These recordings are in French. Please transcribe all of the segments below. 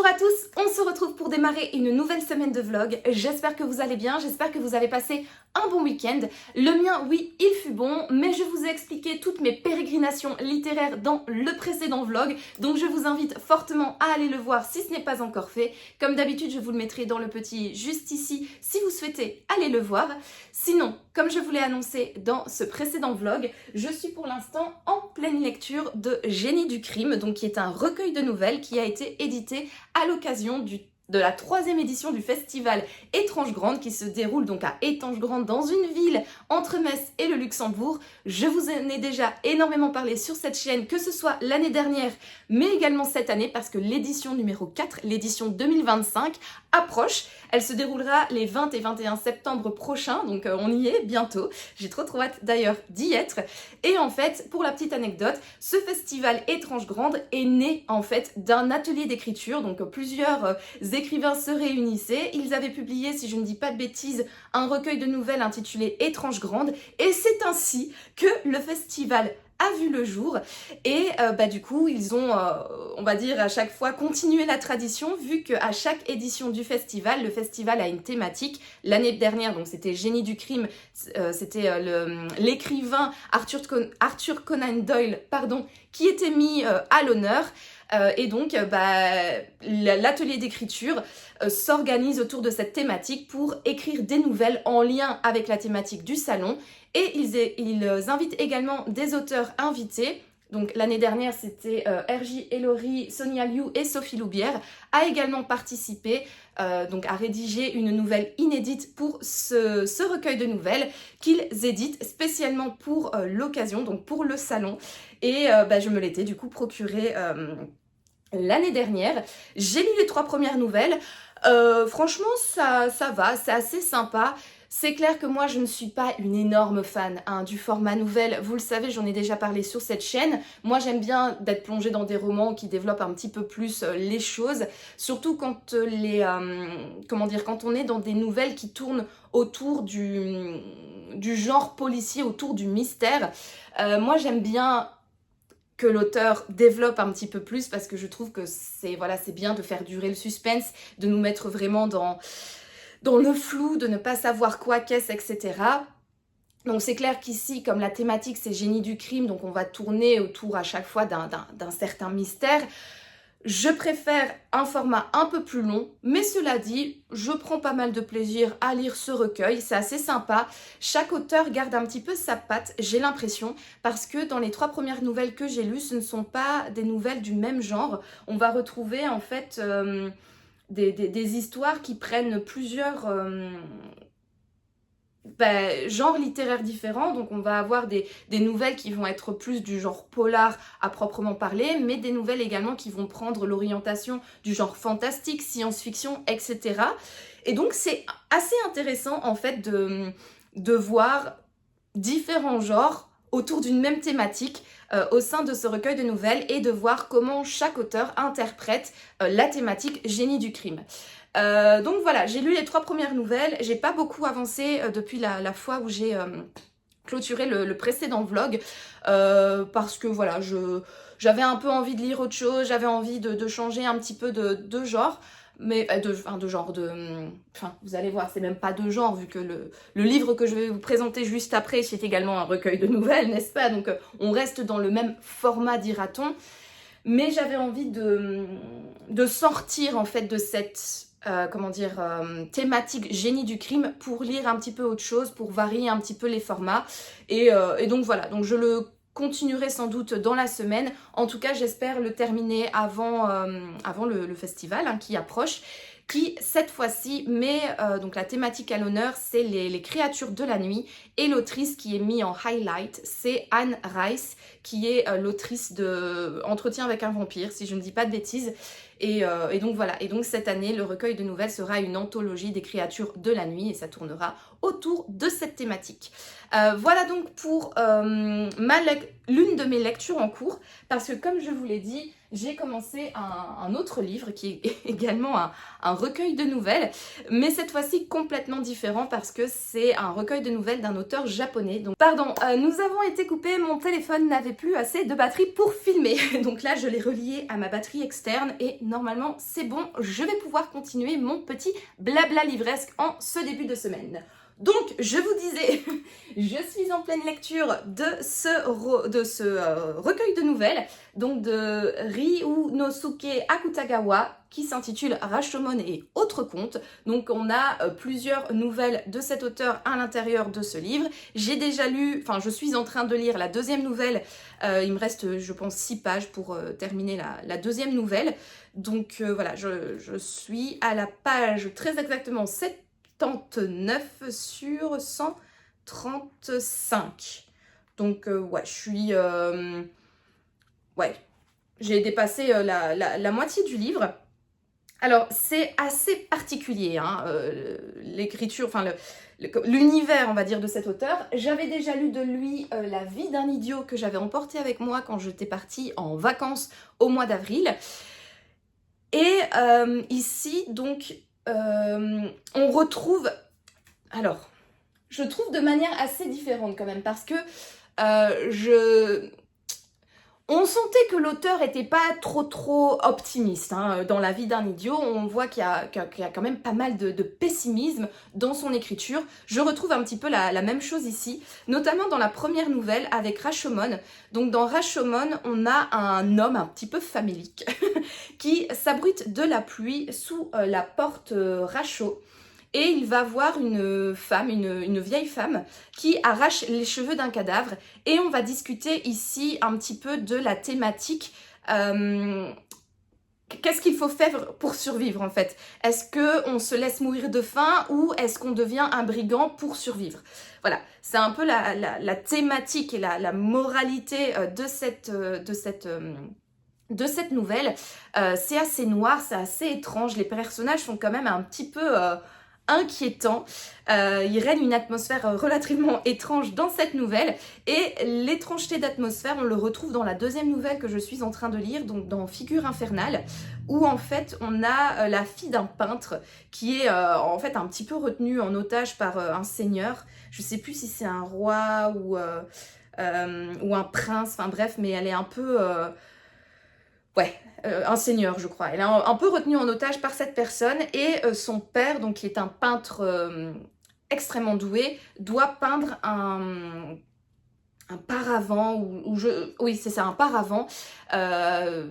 Bonjour à tous, on se retrouve pour démarrer une nouvelle semaine de vlog. J'espère que vous allez bien, j'espère que vous avez passé un bon week-end. Le mien, oui, il fut bon, mais je vous ai expliqué toutes mes pérégrinations littéraires dans le précédent vlog, donc je vous invite fortement à aller le voir si ce n'est pas encore fait. Comme d'habitude, je vous le mettrai dans le petit juste ici si vous souhaitez aller le voir. Sinon, comme je vous l'ai annoncé dans ce précédent vlog, je suis pour l'instant en pleine lecture de Génie du crime, donc qui est un recueil de nouvelles qui a été édité à l'occasion de la 3e édition du festival Étrange Grande qui se déroule donc à Étanges Grande dans une ville entre Metz et le Luxembourg. Je vous en ai déjà énormément parlé sur cette chaîne, que ce soit l'année dernière mais également cette année parce que l'édition numéro 4, l'édition 2025 approche. Elle se déroulera les 20 et 21 septembre prochains, donc on y est bientôt. J'ai trop hâte d'ailleurs d'y être. Et en fait, pour la petite anecdote, ce festival Étrange Grande est né en fait d'un atelier d'écriture, donc plusieurs écrivains se réunissaient. Ils avaient publié, si je ne dis pas de bêtises, un recueil de nouvelles intitulé Étrange Grande, et c'est ainsi que le festival a vu le jour et du coup ils ont on va dire à chaque fois continué la tradition, vu qu'à chaque édition du festival, le festival a une thématique. L'année dernière donc c'était Génie du crime, c'était l'écrivain Arthur Conan Doyle qui était mis à l'honneur. Et donc l'atelier d'écriture s'organise autour de cette thématique pour écrire des nouvelles en lien avec la thématique du salon, et ils invitent également des auteurs invités. Donc l'année dernière c'était R.J. Ellory, Sonia Liu et Sophie Loubière a également participé donc à rédiger une nouvelle inédite pour ce recueil de nouvelles qu'ils éditent spécialement pour l'occasion, donc pour le salon. Et je me l'étais du coup procuré l'année dernière. J'ai lu les 3 premières nouvelles. Franchement, ça va, c'est assez sympa. C'est clair que moi, je ne suis pas une énorme fan du format nouvelle. Vous le savez, j'en ai déjà parlé sur cette chaîne. Moi, j'aime bien d'être plongée dans des romans qui développent un petit peu plus les choses. Surtout quand quand on est dans des nouvelles qui tournent autour du genre policier, autour du mystère. Moi, j'aime bien que l'auteur développe un petit peu plus, parce que je trouve que c'est bien de faire durer le suspense, de nous mettre vraiment dans le flou, de ne pas savoir quoi qu'est-ce, etc. Donc c'est clair qu'ici, comme la thématique c'est Génie du crime, donc on va tourner autour à chaque fois d'un certain mystère. Je préfère un format un peu plus long, mais cela dit, je prends pas mal de plaisir à lire ce recueil, c'est assez sympa. Chaque auteur garde un petit peu sa patte, j'ai l'impression, parce que dans les 3 premières nouvelles que j'ai lues, ce ne sont pas des nouvelles du même genre. On va retrouver en fait des histoires qui prennent plusieurs genres littéraires différents. Donc on va avoir des nouvelles qui vont être plus du genre polar à proprement parler, mais des nouvelles également qui vont prendre l'orientation du genre fantastique, science-fiction, etc. Et donc c'est assez intéressant en fait de voir différents genres autour d'une même thématique au sein de ce recueil de nouvelles, et de voir comment chaque auteur interprète la thématique Génie du crime. Donc voilà, j'ai lu les 3 premières nouvelles, j'ai pas beaucoup avancé depuis la fois où j'ai clôturé le précédent vlog, parce que voilà, j'avais un peu envie de lire autre chose, j'avais envie de changer un petit peu de genre, mais vous allez voir, c'est même pas de genre, vu que le livre que je vais vous présenter juste après, c'est également un recueil de nouvelles, n'est-ce pas? Donc on reste dans le même format, dira-t-on, mais j'avais envie de sortir en fait de cette thématique Génie du crime, pour lire un petit peu autre chose, pour varier un petit peu les formats, et donc voilà, donc je le continuerai sans doute dans la semaine. En tout cas, j'espère le terminer avant le festival qui approche, qui cette fois-ci met donc la thématique à l'honneur, c'est les créatures de la nuit, et l'autrice qui est mise en highlight, c'est Anne Rice, qui est l'autrice de Entretien avec un vampire, si je ne dis pas de bêtises. Et donc voilà, et donc cette année, le recueil de nouvelles sera une anthologie des créatures de la nuit, et ça tournera autour de cette thématique. Voilà donc pour l'une de mes lectures en cours, parce que comme je vous l'ai dit, j'ai commencé un autre livre qui est également un recueil de nouvelles, mais cette fois-ci complètement différent parce que c'est un recueil de nouvelles d'un auteur japonais. Donc, pardon, nous avons été coupés, mon téléphone n'avait plus assez de batterie pour filmer. Donc là, je l'ai relié à ma batterie externe et normalement c'est bon, je vais pouvoir continuer mon petit blabla livresque en ce début de semaine. Donc, je vous disais, je suis en pleine lecture de ce recueil de nouvelles, donc de Ryunosuke Akutagawa, qui s'intitule Rashomon et autres contes. Donc, on a plusieurs nouvelles de cet auteur à l'intérieur de ce livre. J'ai déjà lu, enfin, je suis en train de lire la deuxième nouvelle. Il me reste, je pense, 6 pages pour terminer la deuxième nouvelle. Donc, voilà, je suis à la page très exactement 79 sur 135. Donc, ouais, je suis... ouais, j'ai dépassé la moitié du livre. Alors, c'est assez particulier, hein, l'écriture, enfin, l'univers, on va dire, de cet auteur. J'avais déjà lu de lui La vie d'un idiot que j'avais emporté avec moi quand j'étais partie en vacances au mois d'avril. Et ici, donc, on retrouve... Alors, je trouve de manière assez différente quand même, parce que on sentait que l'auteur était pas trop optimiste, hein. Dans La vie d'un idiot, on voit qu'il y a quand même pas mal de pessimisme dans son écriture. Je retrouve un petit peu la même chose ici, notamment dans la première nouvelle avec Rashomon. Donc dans Rashomon, on a un homme un petit peu famélique qui s'abrite de la pluie sous la porte Racho. Et il va voir une femme, une vieille femme, qui arrache les cheveux d'un cadavre. Et on va discuter ici un petit peu de la thématique. Qu'est-ce qu'il faut faire pour survivre en fait? Est-ce qu'on se laisse mourir de faim ou est-ce qu'on devient un brigand pour survivre? Voilà, c'est un peu la thématique et la moralité de cette nouvelle. C'est assez noir, c'est assez étrange. Les personnages sont quand même un petit peu... inquiétant. Il règne une atmosphère relativement étrange dans cette nouvelle et l'étrangeté d'atmosphère on le retrouve dans la deuxième nouvelle que je suis en train de lire, donc dans Figure infernale, où en fait on a la fille d'un peintre qui est en fait un petit peu retenue en otage par un seigneur. Je sais plus si c'est un roi ou un prince, enfin bref, mais elle est un peu... ouais, un seigneur, je crois. Elle est un peu retenue en otage par cette personne et son père, donc qui est un peintre extrêmement doué, doit peindre un paravent, oui c'est ça, un paravent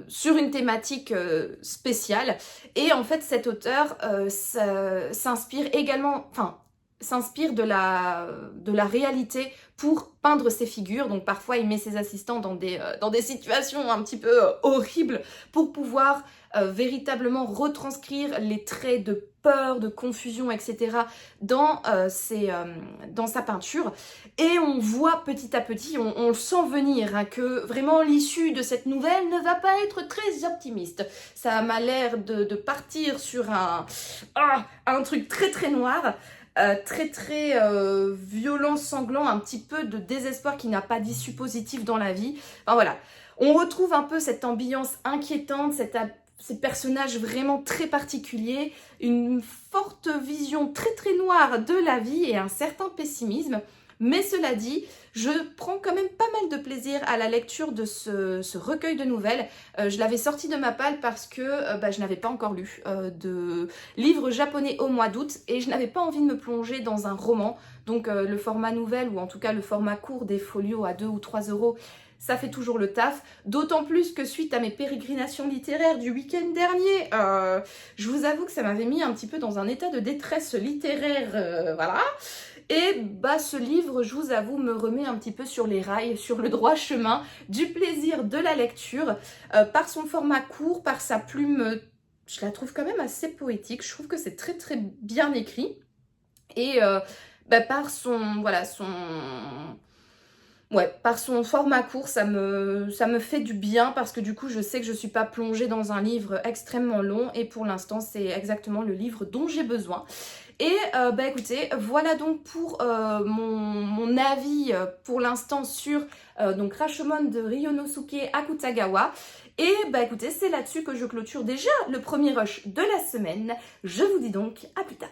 sur une thématique spéciale. Et en fait cet auteur s'inspire également, enfin s'inspire de la réalité pour peindre ses figures. Donc parfois il met ses assistants dans des situations un petit peu horribles pour pouvoir véritablement retranscrire les traits de peur, de confusion, etc. dans sa peinture. Et on voit petit à petit, on le sent venir, hein, que vraiment l'issue de cette nouvelle ne va pas être très optimiste. Ça m'a l'air de partir sur un truc très noir. Très violent, sanglant, un petit peu de désespoir qui n'a pas d'issue positive dans la vie. Enfin voilà, on retrouve un peu cette ambiance inquiétante, ces personnages vraiment très particuliers, une forte vision très noire de la vie et un certain pessimisme. Mais cela dit, je prends quand même pas mal de plaisir à la lecture de ce recueil de nouvelles. Je l'avais sorti de ma palle parce que je n'avais pas encore lu de livre japonais au mois d'août et je n'avais pas envie de me plonger dans un roman. Donc le format nouvelle ou en tout cas le format court des folios à 2 ou 3 euros, ça fait toujours le taf. D'autant plus que suite à mes pérégrinations littéraires du week-end dernier, je vous avoue que ça m'avait mis un petit peu dans un état de détresse littéraire, voilà. Et ce livre, je vous avoue, me remet un petit peu sur les rails, sur le droit chemin du plaisir de la lecture, par son format court, par sa plume, je la trouve quand même assez poétique, je trouve que c'est très bien écrit, et par son Ouais, par son format court, ça me fait du bien parce que du coup, je sais que je suis pas plongée dans un livre extrêmement long et pour l'instant, c'est exactement le livre dont j'ai besoin. Et bah écoutez, voilà donc pour mon avis pour l'instant sur donc Rashomon de Ryonosuke Akutagawa. Et bah écoutez, c'est là-dessus que je clôture déjà le premier rush de la semaine. Je vous dis donc à plus tard.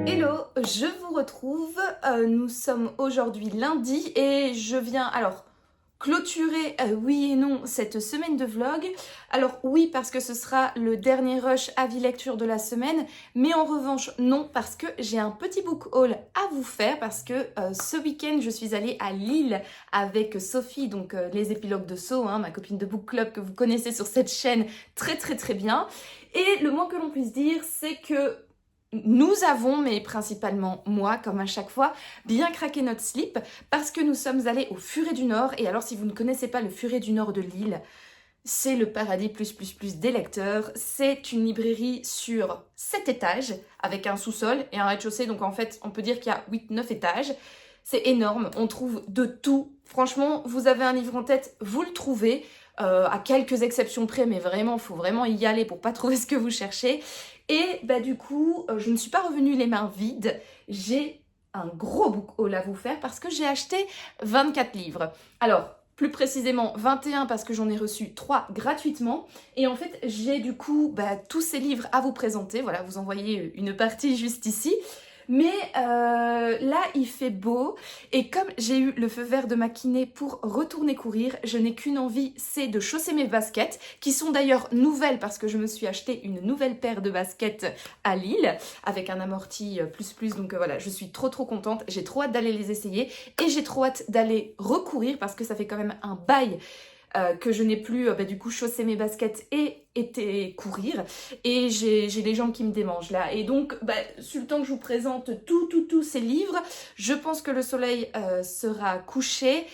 Hello, je vous retrouve. Nous sommes aujourd'hui lundi et je viens alors clôturer, oui et non, cette semaine de vlog. Alors oui, parce que ce sera le dernier rush avis lecture de la semaine, mais en revanche non, parce que j'ai un petit book haul à vous faire, parce que ce week-end je suis allée à Lille avec Sophie, donc les épilogues de So, hein, ma copine de book club que vous connaissez sur cette chaîne très bien. Et le moins que l'on puisse dire, c'est que nous avons, mais principalement moi, comme à chaque fois, bien craqué notre slip parce que nous sommes allés au Furet du Nord. Et alors, si vous ne connaissez pas le Furet du Nord de Lille, c'est le paradis plus des lecteurs. C'est une librairie sur 7 étages avec un sous-sol et un rez-de-chaussée. Donc en fait, on peut dire qu'il y a 8-9 étages. C'est énorme, on trouve de tout. Franchement, vous avez un livre en tête, vous le trouvez. À quelques exceptions près, mais vraiment, il faut vraiment y aller pour pas trouver ce que vous cherchez. Et bah du coup, je ne suis pas revenue les mains vides. J'ai un gros book haul à vous faire parce que j'ai acheté 24 livres. Alors, plus précisément 21 parce que j'en ai reçu 3 gratuitement. Et en fait, j'ai du coup tous ces livres à vous présenter. Voilà, vous en voyez une partie juste ici. Mais là, il fait beau et comme j'ai eu le feu vert de ma kiné pour retourner courir, je n'ai qu'une envie, c'est de chausser mes baskets, qui sont d'ailleurs nouvelles parce que je me suis acheté une nouvelle paire de baskets à Lille avec un amorti plus. Donc voilà, je suis trop contente, j'ai trop hâte d'aller les essayer et j'ai trop hâte d'aller recourir parce que ça fait quand même un bail que je n'ai plus du coup chaussé mes baskets et été courir et j'ai les jambes qui me démangent là et donc sur le temps que je vous présente tous ces livres, je pense que le soleil sera couché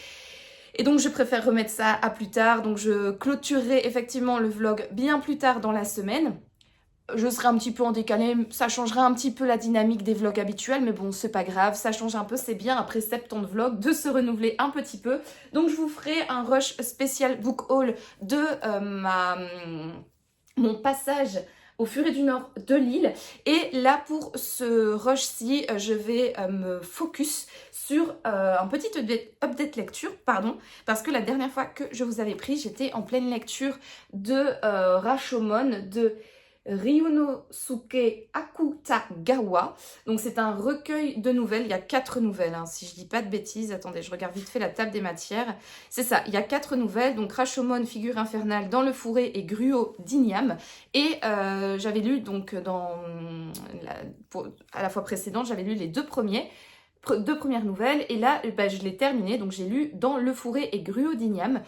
et donc je préfère remettre ça à plus tard, donc je clôturerai effectivement le vlog bien plus tard dans la semaine. Je serai un petit peu en décalé, ça changera un petit peu la dynamique des vlogs habituels, mais bon, c'est pas grave, ça change un peu, c'est bien après 70 vlogs de se renouveler un petit peu. Donc je vous ferai un rush spécial book haul de mon passage au Furet du Nord de Lille. Et là, pour ce rush-ci, je vais me focus sur un petit update lecture, parce que la dernière fois que je vous avais pris, j'étais en pleine lecture de Rashomon, de Ryonosuke Akutagawa. Donc c'est un recueil de nouvelles, il y a 4 nouvelles, hein, si je dis pas de bêtises. Attendez, je regarde vite fait la table des matières. C'est ça, il y a 4 nouvelles, donc Rashomon, Figure infernale, Dans le fourré et Gruau d'Igname. Et j'avais lu donc à la fois précédente, j'avais lu les 2 premiers. deux premières nouvelles et là je l'ai terminé, donc j'ai lu Dans le fourré et Gruau d'Igname.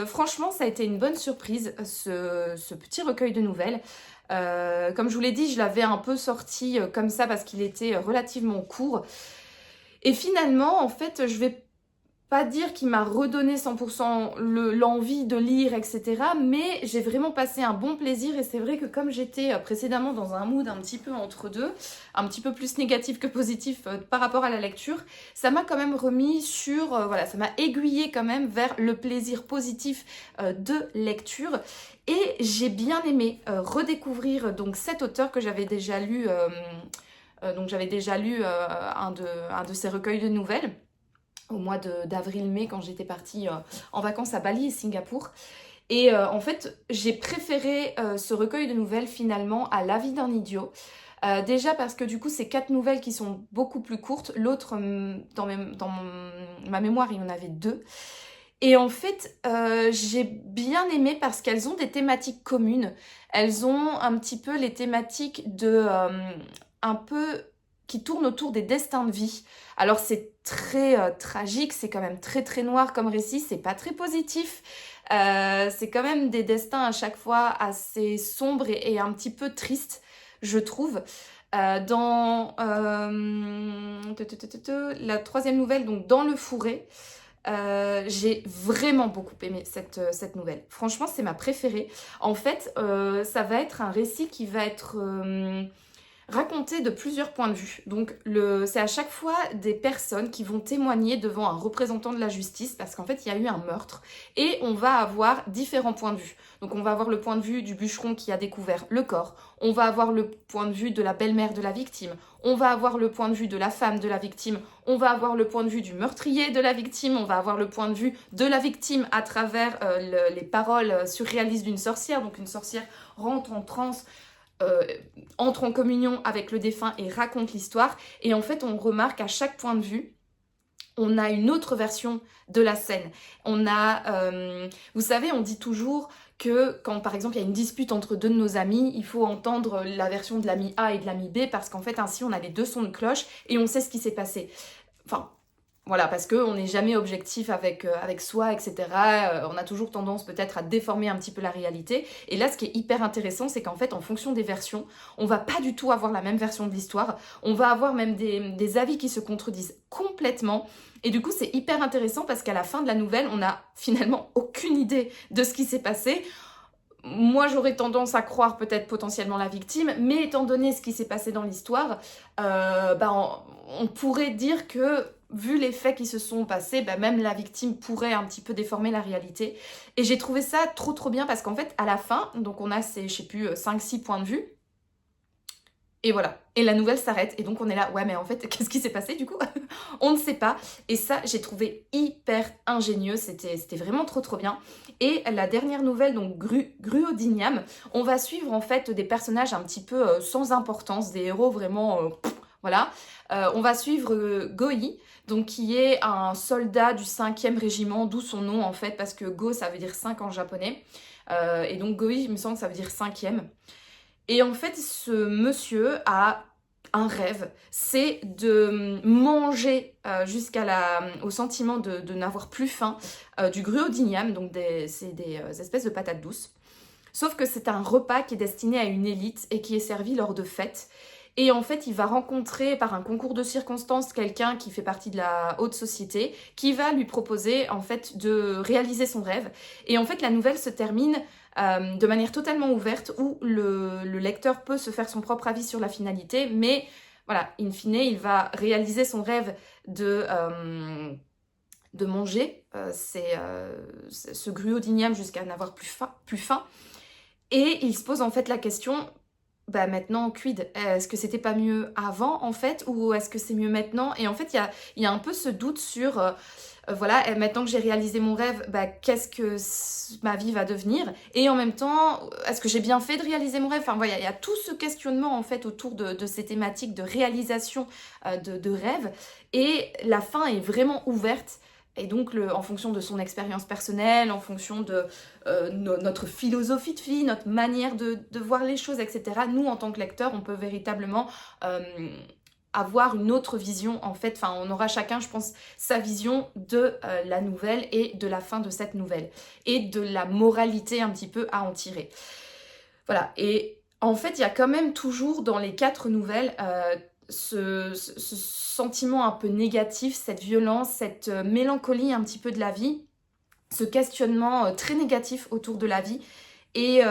Franchement ça a été une bonne surprise ce petit recueil de nouvelles. Comme je vous l'ai dit, je l'avais un peu sorti comme ça parce qu'il était relativement court et finalement en fait je vais pas dire qu'il m'a redonné 100% l'envie de lire, etc. Mais j'ai vraiment passé un bon plaisir et c'est vrai que comme j'étais précédemment dans un mood un petit peu entre deux, un petit peu plus négatif que positif par rapport à la lecture, ça m'a quand même remis sur, voilà, ça m'a aiguillé quand même vers le plaisir positif de lecture. Et j'ai bien aimé redécouvrir donc cet auteur que j'avais déjà lu, un de ses recueils de nouvelles au mois d'avril-mai quand j'étais partie en vacances à Bali et Singapour. Et en fait, j'ai préféré ce recueil de nouvelles finalement à La vie d'un idiot. Déjà parce que du coup, c'est 4 nouvelles qui sont beaucoup plus courtes. L'autre, ma mémoire, il y en avait 2. Et en fait, j'ai bien aimé parce qu'elles ont des thématiques communes. Elles ont un petit peu les thématiques de... un peu qui tournent autour des destins de vie. Alors c'est très tragique, c'est quand même très très noir comme récit, c'est pas très positif. C'est quand même des destins à chaque fois assez sombres et un petit peu tristes, je trouve. Dans la troisième nouvelle, donc Dans le fourré, j'ai vraiment beaucoup aimé cette nouvelle. Franchement, c'est ma préférée. En fait, ça va être un récit qui va être raconté de plusieurs points de vue. Donc c'est à chaque fois des personnes qui vont témoigner devant un représentant de la justice parce qu'en fait il y a eu un meurtre et on va avoir différents points de vue. Donc on va avoir le point de vue du bûcheron qui a découvert le corps, on va avoir le point de vue de la belle-mère de la victime, on va avoir le point de vue de la femme de la victime, on va avoir le point de vue du meurtrier de la victime, on va avoir le point de vue de la victime à travers les paroles surréalistes d'une sorcière. Donc une sorcière rentre en transe, entre en communion avec le défunt et raconte l'histoire. Et en fait, on remarque à chaque point de vue, on a une autre version de la scène. On a, vous savez, on dit toujours que quand par exemple il y a une dispute entre deux de nos amis, il faut entendre la version de l'ami A et de l'ami B parce qu'en fait ainsi on a les deux sons de cloche et on sait ce qui s'est passé. Enfin, voilà, parce qu'on n'est jamais objectif avec soi, etc. On a toujours tendance peut-être à déformer un petit peu la réalité. Et là, ce qui est hyper intéressant, c'est qu'en fait, en fonction des versions, on va pas du tout avoir la même version de l'histoire. On va avoir même des avis qui se contredisent complètement. Et du coup, c'est hyper intéressant parce qu'à la fin de la nouvelle, on n'a finalement aucune idée de ce qui s'est passé. Moi, j'aurais tendance à croire peut-être potentiellement la victime, mais étant donné ce qui s'est passé dans l'histoire, on pourrait dire que, vu les faits qui se sont passés, même la victime pourrait un petit peu déformer la réalité. Et j'ai trouvé ça trop bien parce qu'en fait, à la fin, donc on a ces, je sais plus, 5-6 points de vue, et voilà. Et la nouvelle s'arrête. Et donc on est là, ouais mais en fait, qu'est-ce qui s'est passé du coup? On ne sait pas. Et ça, j'ai trouvé hyper ingénieux. C'était vraiment trop bien. Et la dernière nouvelle, donc Gruau d'Igname, on va suivre en fait des personnages un petit peu sans importance, des héros vraiment... voilà. On va suivre Goi, donc qui est un soldat du 5e régiment, d'où son nom en fait, parce que Go ça veut dire 5 en japonais. Et donc Goi, il me semble que ça veut dire 5e. Et en fait, ce monsieur a un rêve, c'est de manger au sentiment de n'avoir plus faim du gruau d'igname, donc c'est des espèces de patates douces. Sauf que c'est un repas qui est destiné à une élite et qui est servi lors de fêtes. Et en fait, il va rencontrer par un concours de circonstances quelqu'un qui fait partie de la haute société, qui va lui proposer en fait de réaliser son rêve. Et en fait, la nouvelle se termine de manière totalement ouverte où le lecteur peut se faire son propre avis sur la finalité, mais voilà, in fine, il va réaliser son rêve de manger ce gruau d'igname jusqu'à n'avoir plus faim. Et il se pose en fait la question, maintenant, quid? Est-ce que c'était pas mieux avant en fait, ou est-ce que c'est mieux maintenant? Et en fait, il y a un peu ce doute sur... voilà, et maintenant que j'ai réalisé mon rêve, qu'est-ce que ma vie va devenir? Et en même temps, est-ce que j'ai bien fait de réaliser mon rêve? Enfin voilà, il y a tout ce questionnement en fait autour de ces thématiques de réalisation de rêve. Et la fin est vraiment ouverte. Et donc, en fonction de son expérience personnelle, en fonction de notre philosophie de vie, notre manière de voir les choses, etc., nous, en tant que lecteurs, on peut véritablement avoir une autre vision en fait, enfin on aura chacun je pense sa vision de la nouvelle et de la fin de cette nouvelle et de la moralité un petit peu à en tirer. Voilà, et en fait il y a quand même toujours dans les 4 nouvelles ce sentiment un peu négatif, cette violence, cette mélancolie un petit peu de la vie, ce questionnement très négatif autour de la vie. Et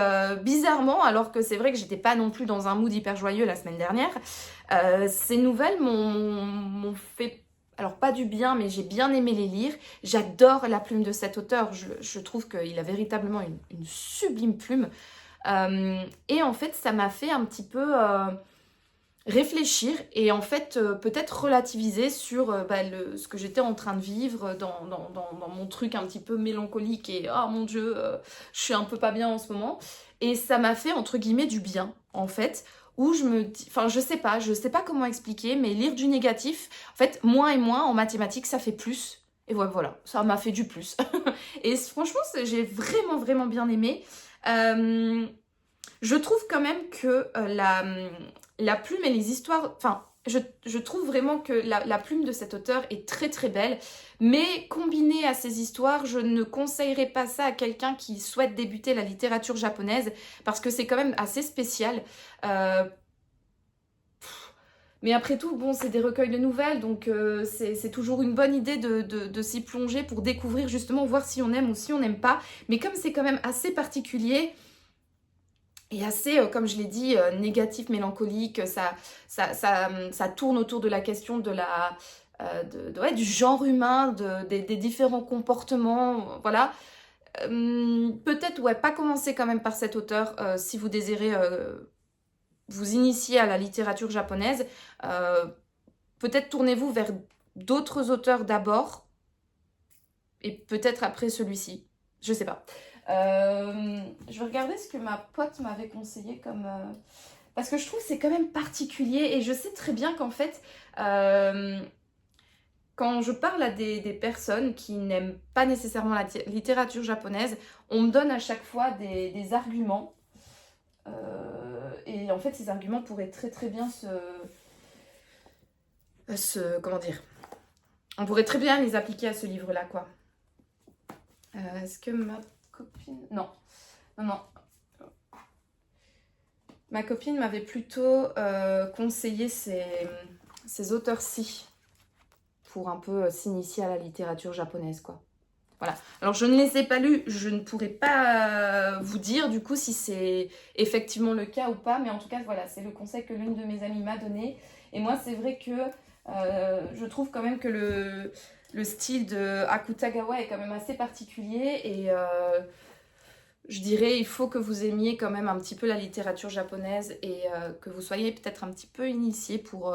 bizarrement, alors que c'est vrai que j'étais pas non plus dans un mood hyper joyeux la semaine dernière, ces nouvelles m'ont fait, alors pas du bien, mais j'ai bien aimé les lire. J'adore la plume de cet auteur, je trouve qu'il a véritablement une sublime plume. Et en fait, ça m'a fait un petit peu réfléchir et en fait peut-être relativiser sur ce que j'étais en train de vivre dans mon truc un petit peu mélancolique et oh mon Dieu, je suis un peu pas bien en ce moment. Et ça m'a fait entre guillemets du bien en fait, où je me dis, enfin je sais pas comment expliquer, mais lire du négatif, en fait moins et moins en mathématiques ça fait plus. Et voilà, ça m'a fait du plus. Et franchement j'ai vraiment bien aimé. Je trouve quand même que la plume et les histoires... Enfin, je trouve vraiment que la plume de cet auteur est très belle, mais combinée à ces histoires, je ne conseillerais pas ça à quelqu'un qui souhaite débuter la littérature japonaise, parce que c'est quand même assez spécial. Mais après tout, bon, c'est des recueils de nouvelles, donc c'est toujours une bonne idée de s'y plonger pour découvrir, justement, voir si on aime ou si on n'aime pas. Mais comme c'est quand même assez particulier... Et assez, comme je l'ai dit, négatif, mélancolique, ça tourne autour de la question de ouais, du genre humain, des différents comportements, voilà. Peut-être, ouais, pas commencer quand même par cet auteur si vous désirez vous initier à la littérature japonaise. Peut-être tournez-vous vers d'autres auteurs d'abord, et peut-être après celui-ci, je sais pas. Je vais regarder ce que ma pote m'avait conseillé comme... Parce que je trouve que c'est quand même particulier et je sais très bien qu'en fait, quand je parle à des personnes qui n'aiment pas nécessairement la littérature japonaise, on me donne à chaque fois des arguments. Et en fait, ces arguments pourraient très bien comment dire, on pourrait très bien les appliquer à ce livre-là, quoi. Est-ce que ma copine... Non. Ma copine m'avait plutôt conseillé ces auteurs-ci pour un peu s'initier à la littérature japonaise, quoi. Voilà. Alors, je ne les ai pas lus, je ne pourrais pas vous dire, du coup, si c'est effectivement le cas ou pas, mais en tout cas, voilà, c'est le conseil que l'une de mes amies m'a donné. Et moi, c'est vrai que je trouve quand même que le style de Akutagawa est quand même assez particulier et je dirais il faut que vous aimiez quand même un petit peu la littérature japonaise et que vous soyez peut-être un petit peu initié pour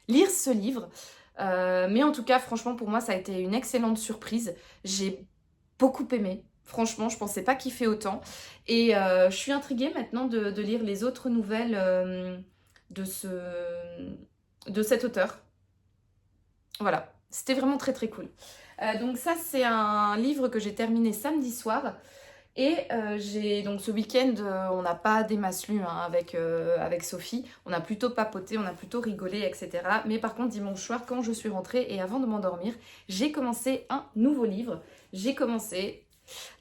lire ce livre. Mais en tout cas, franchement, pour moi, ça a été une excellente surprise. J'ai beaucoup aimé. Franchement, je pensais pas kiffer autant. Et je suis intriguée maintenant de lire les autres nouvelles de cet auteur. Voilà, c'était vraiment très cool. Donc ça, c'est un livre que j'ai terminé samedi soir. Et donc ce week-end, on n'a pas des masses lues hein, avec Sophie. On a plutôt papoté, on a plutôt rigolé, etc. Mais par contre, dimanche soir, quand je suis rentrée et avant de m'endormir, j'ai commencé un nouveau livre. J'ai commencé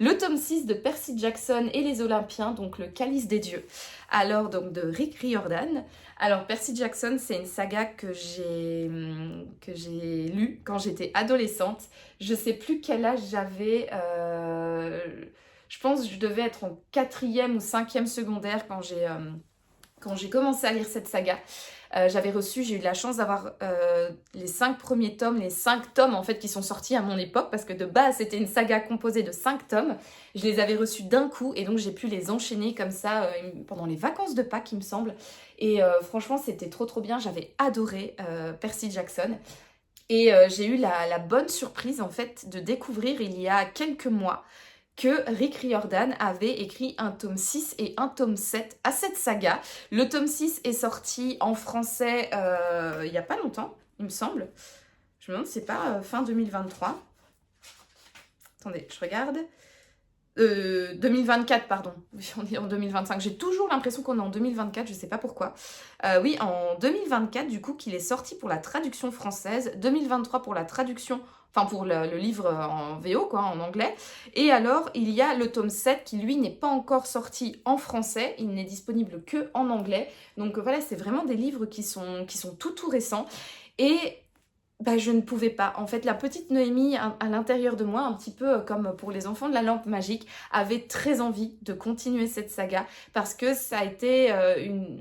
le tome 6 de Percy Jackson et les Olympiens, donc le Calice des Dieux. Alors, donc de Rick Riordan. Alors, Percy Jackson, c'est une saga que j'ai lue quand j'étais adolescente. Je sais plus quel âge j'avais... Je pense que je devais être en 4e ou 5e secondaire quand j'ai commencé à lire cette saga. J'ai eu de la chance d'avoir les 5 premiers tomes, les 5 tomes en fait qui sont sortis à mon époque parce que de base c'était une saga composée de 5 tomes. Je les avais reçus d'un coup et donc j'ai pu les enchaîner comme ça pendant les vacances de Pâques il me semble. Et franchement c'était trop bien, j'avais adoré Percy Jackson. Et j'ai eu la bonne surprise en fait de découvrir il y a quelques mois que Rick Riordan avait écrit un tome 6 et un tome 7 à cette saga. Le tome 6 est sorti en français il n'y a pas longtemps, il me semble. Je me demande si c'est pas fin 2023. Attendez, je regarde. 2024, pardon. Oui, on est en 2025. J'ai toujours l'impression qu'on est en 2024, je sais pas pourquoi. Oui, en 2024, du coup, qu'il est sorti pour la traduction française, 2023 pour la traduction, enfin pour le livre en VO, quoi, en anglais. Et alors, il y a le tome 7 qui, lui, n'est pas encore sorti en français, il n'est disponible que en anglais. Donc voilà, c'est vraiment des livres qui sont tout récents. Et bah, je ne pouvais pas. En fait, la petite Noémie, à l'intérieur de moi, un petit peu comme pour les enfants de la lampe magique, avait très envie de continuer cette saga parce que ça a été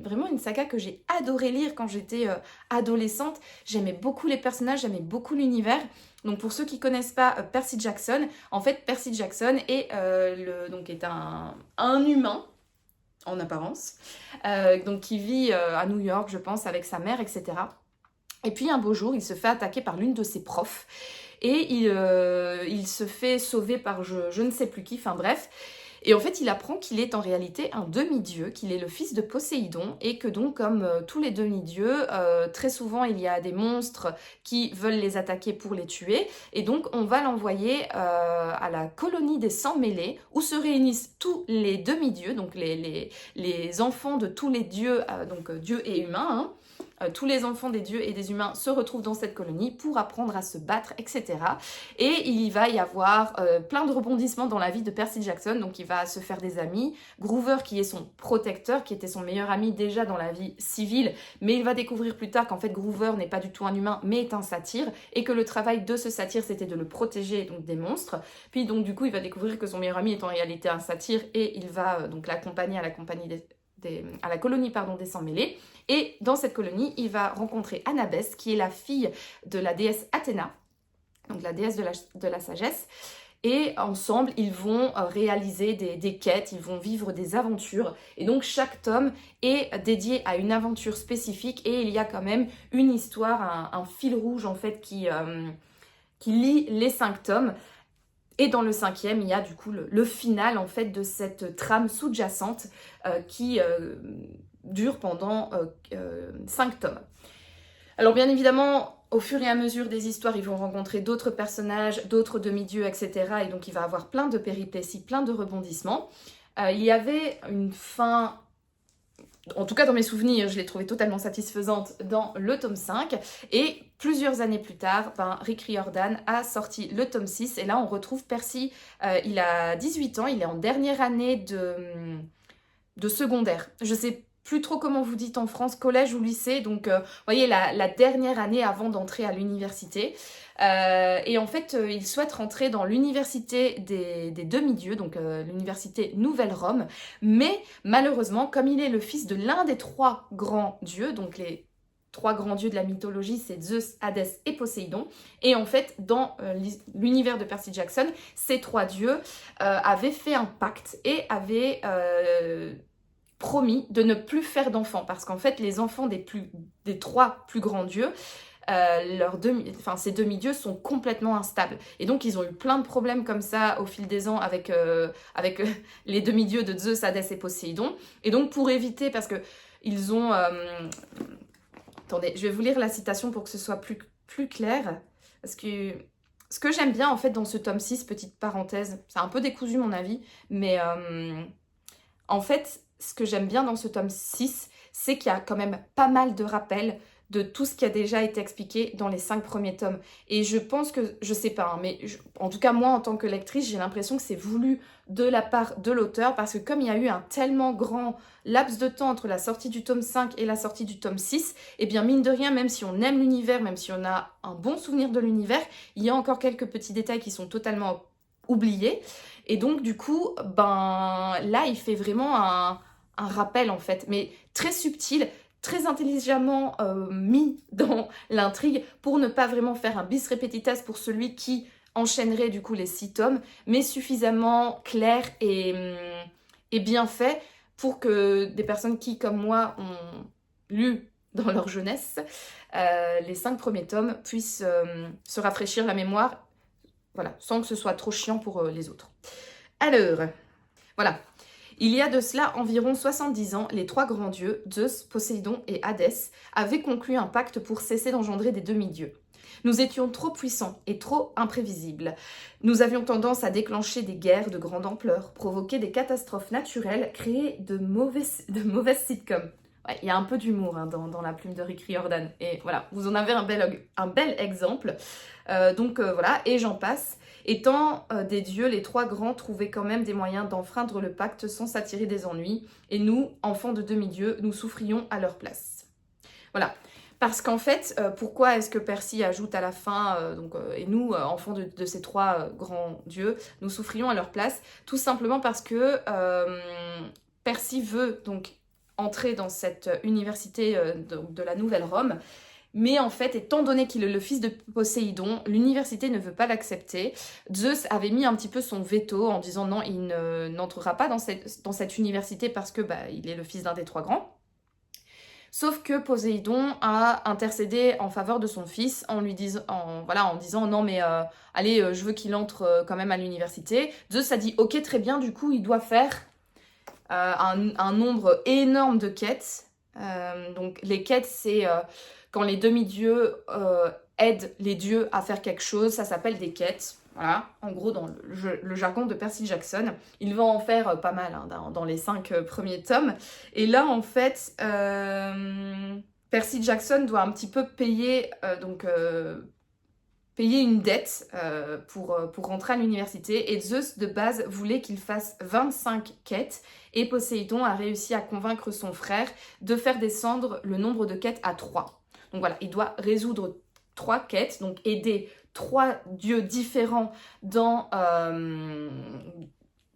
vraiment une saga que j'ai adoré lire quand j'étais adolescente. J'aimais beaucoup les personnages, j'aimais beaucoup l'univers. Donc pour ceux qui connaissent pas Percy Jackson, en fait Percy Jackson est un humain en apparence, donc qui vit à New York, je pense, avec sa mère, etc. Et puis un beau jour, il se fait attaquer par l'une de ses profs et il se fait sauver par je ne sais plus qui, enfin bref. Et en fait, il apprend qu'il est en réalité un demi-dieu, qu'il est le fils de Poséidon et que donc, comme tous les demi-dieux, très souvent il y a des monstres qui veulent les attaquer pour les tuer. Et donc, on va l'envoyer à la colonie des Sans-Mêlés où se réunissent tous les demi-dieux, donc les enfants de tous les dieux, donc dieux et humains, hein. Tous les enfants des dieux et des humains se retrouvent dans cette colonie pour apprendre à se battre, etc. Et il va y avoir plein de rebondissements dans la vie de Percy Jackson. Donc il va se faire des amis. Groover, qui est son protecteur, qui était son meilleur ami déjà dans la vie civile, mais il va découvrir plus tard qu'en fait Groover n'est pas du tout un humain, mais est un satyre, et que le travail de ce satyre, c'était de le protéger donc des monstres. Puis donc du coup, il va découvrir que son meilleur ami est en réalité un satyre, et il va donc l'accompagner à à la colonie des Sans-Mêlés. Et dans cette colonie, il va rencontrer Annabeth, qui est la fille de la déesse Athéna, donc la déesse de la sagesse. Et ensemble, ils vont réaliser des quêtes, ils vont vivre des aventures. Et donc, chaque tome est dédié à une aventure spécifique. Et il y a quand même une histoire, un fil rouge, en fait, qui lie les 5 tomes. Et dans le 5e, il y a du coup le final, en fait, de cette trame sous-jacente qui dure pendant 5 tomes. Alors bien évidemment, au fur et à mesure des histoires, ils vont rencontrer d'autres personnages, d'autres demi-dieux, etc. Et donc il va y avoir plein de péripéties, plein de rebondissements. Il y avait une fin, en tout cas dans mes souvenirs, je l'ai trouvée totalement satisfaisante dans le tome 5. Et plusieurs années plus tard, Rick Riordan a sorti le tome 6. Et là, on retrouve Percy, il a 18 ans, il est en dernière année de secondaire. Je sais plus trop comment vous dites en France, collège ou lycée, donc vous voyez la dernière année avant d'entrer à l'université. Et en fait, il souhaite rentrer dans l'université des demi-dieux, donc l'université Nouvelle-Rome, mais malheureusement, comme il est le fils de l'un des 3 grands dieux, donc les 3 grands dieux de la mythologie, c'est Zeus, Hadès et Poséidon. Et en fait, dans l'univers de Percy Jackson, ces 3 dieux avaient fait un pacte et avaient promis de ne plus faire d'enfants. Parce qu'en fait, les enfants des 3 plus grands dieux, ces demi-dieux sont complètement instables. Et donc, ils ont eu plein de problèmes comme ça au fil des ans avec les demi-dieux de Zeus, Hadès et Poséidon. Et donc, pour éviter, parce que ils ont... Attendez, je vais vous lire la citation pour que ce soit plus clair. Parce que ce que j'aime bien, en fait, dans ce tome 6, petite parenthèse, c'est un peu décousu mon avis, mais en fait, ce que j'aime bien dans ce tome 6, c'est qu'il y a quand même pas mal de rappels de tout ce qui a déjà été expliqué dans les 5 premiers tomes. Et je pense que, je sais pas, hein, mais en tout cas moi en tant que lectrice, j'ai l'impression que c'est voulu de la part de l'auteur, parce que comme il y a eu un tellement grand laps de temps entre la sortie du tome 5 et la sortie du tome 6, et bien mine de rien, même si on aime l'univers, même si on a un bon souvenir de l'univers, il y a encore quelques petits détails qui sont totalement oubliés. Et donc du coup, là il fait vraiment un rappel en fait, mais très subtil, très intelligemment mis dans l'intrigue pour ne pas vraiment faire un bis repetita pour celui qui enchaînerait du coup les 6 tomes, mais suffisamment clair et bien fait pour que des personnes qui, comme moi, ont lu dans leur jeunesse les 5 premiers tomes puissent se rafraîchir la mémoire, voilà, sans que ce soit trop chiant pour les autres. Alors, voilà. Il y a de cela environ 70 ans, les 3 grands dieux, Zeus, Poséidon et Hadès, avaient conclu un pacte pour cesser d'engendrer des demi-dieux. Nous étions trop puissants et trop imprévisibles. Nous avions tendance à déclencher des guerres de grande ampleur, provoquer des catastrophes naturelles, créer de mauvaises sitcoms. Ouais, il y a un peu d'humour hein, dans la plume de Rick Riordan. Et voilà, vous en avez un bel exemple. Voilà, et j'en passe. Étant des dieux, les trois grands trouvaient quand même des moyens d'enfreindre le pacte sans s'attirer des ennuis. Et nous, enfants de demi-dieux, nous souffrions à leur place. Voilà. Parce qu'en fait, pourquoi est-ce que Percy ajoute à la fin, et nous, enfants de ces trois grands dieux, nous souffrions à leur place? Tout simplement parce que Percy veut donc entrer dans cette université de la Nouvelle Rome, mais en fait, étant donné qu'il est le fils de Poséidon, l'université ne veut pas l'accepter. Zeus avait mis un petit peu son veto en disant non, il n'entrera pas dans cette université parce que il est le fils d'un des trois grands. Sauf que Poséidon a intercédé en faveur de son fils en disant non mais allez, je veux qu'il entre quand même à l'université. Zeus a dit ok très bien, du coup il doit faire un nombre énorme de quêtes. Donc les quêtes c'est quand les demi-dieux aident les dieux à faire quelque chose, ça s'appelle des quêtes. Voilà, en gros, dans le jargon de Percy Jackson, il va en faire pas mal hein, dans les 5 premiers tomes. Et là, en fait, Percy Jackson doit un petit peu payer une dette pour rentrer à l'université. Et Zeus, de base, voulait qu'il fasse 25 quêtes. Et Poséidon a réussi à convaincre son frère de faire descendre le nombre de quêtes à 3. Donc voilà, il doit résoudre 3 quêtes, donc aider 3 dieux différents dans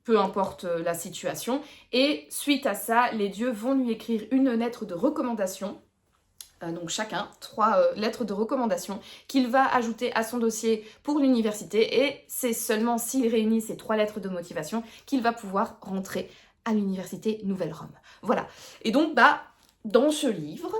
peu importe la situation. Et suite à ça, les dieux vont lui écrire une lettre de recommandation. Donc chacun 3 lettres de recommandation qu'il va ajouter à son dossier pour l'université. Et c'est seulement s'il réunit ces 3 lettres de motivation qu'il va pouvoir rentrer à l'université Nouvelle-Rome. Voilà. Et donc, dans ce livre,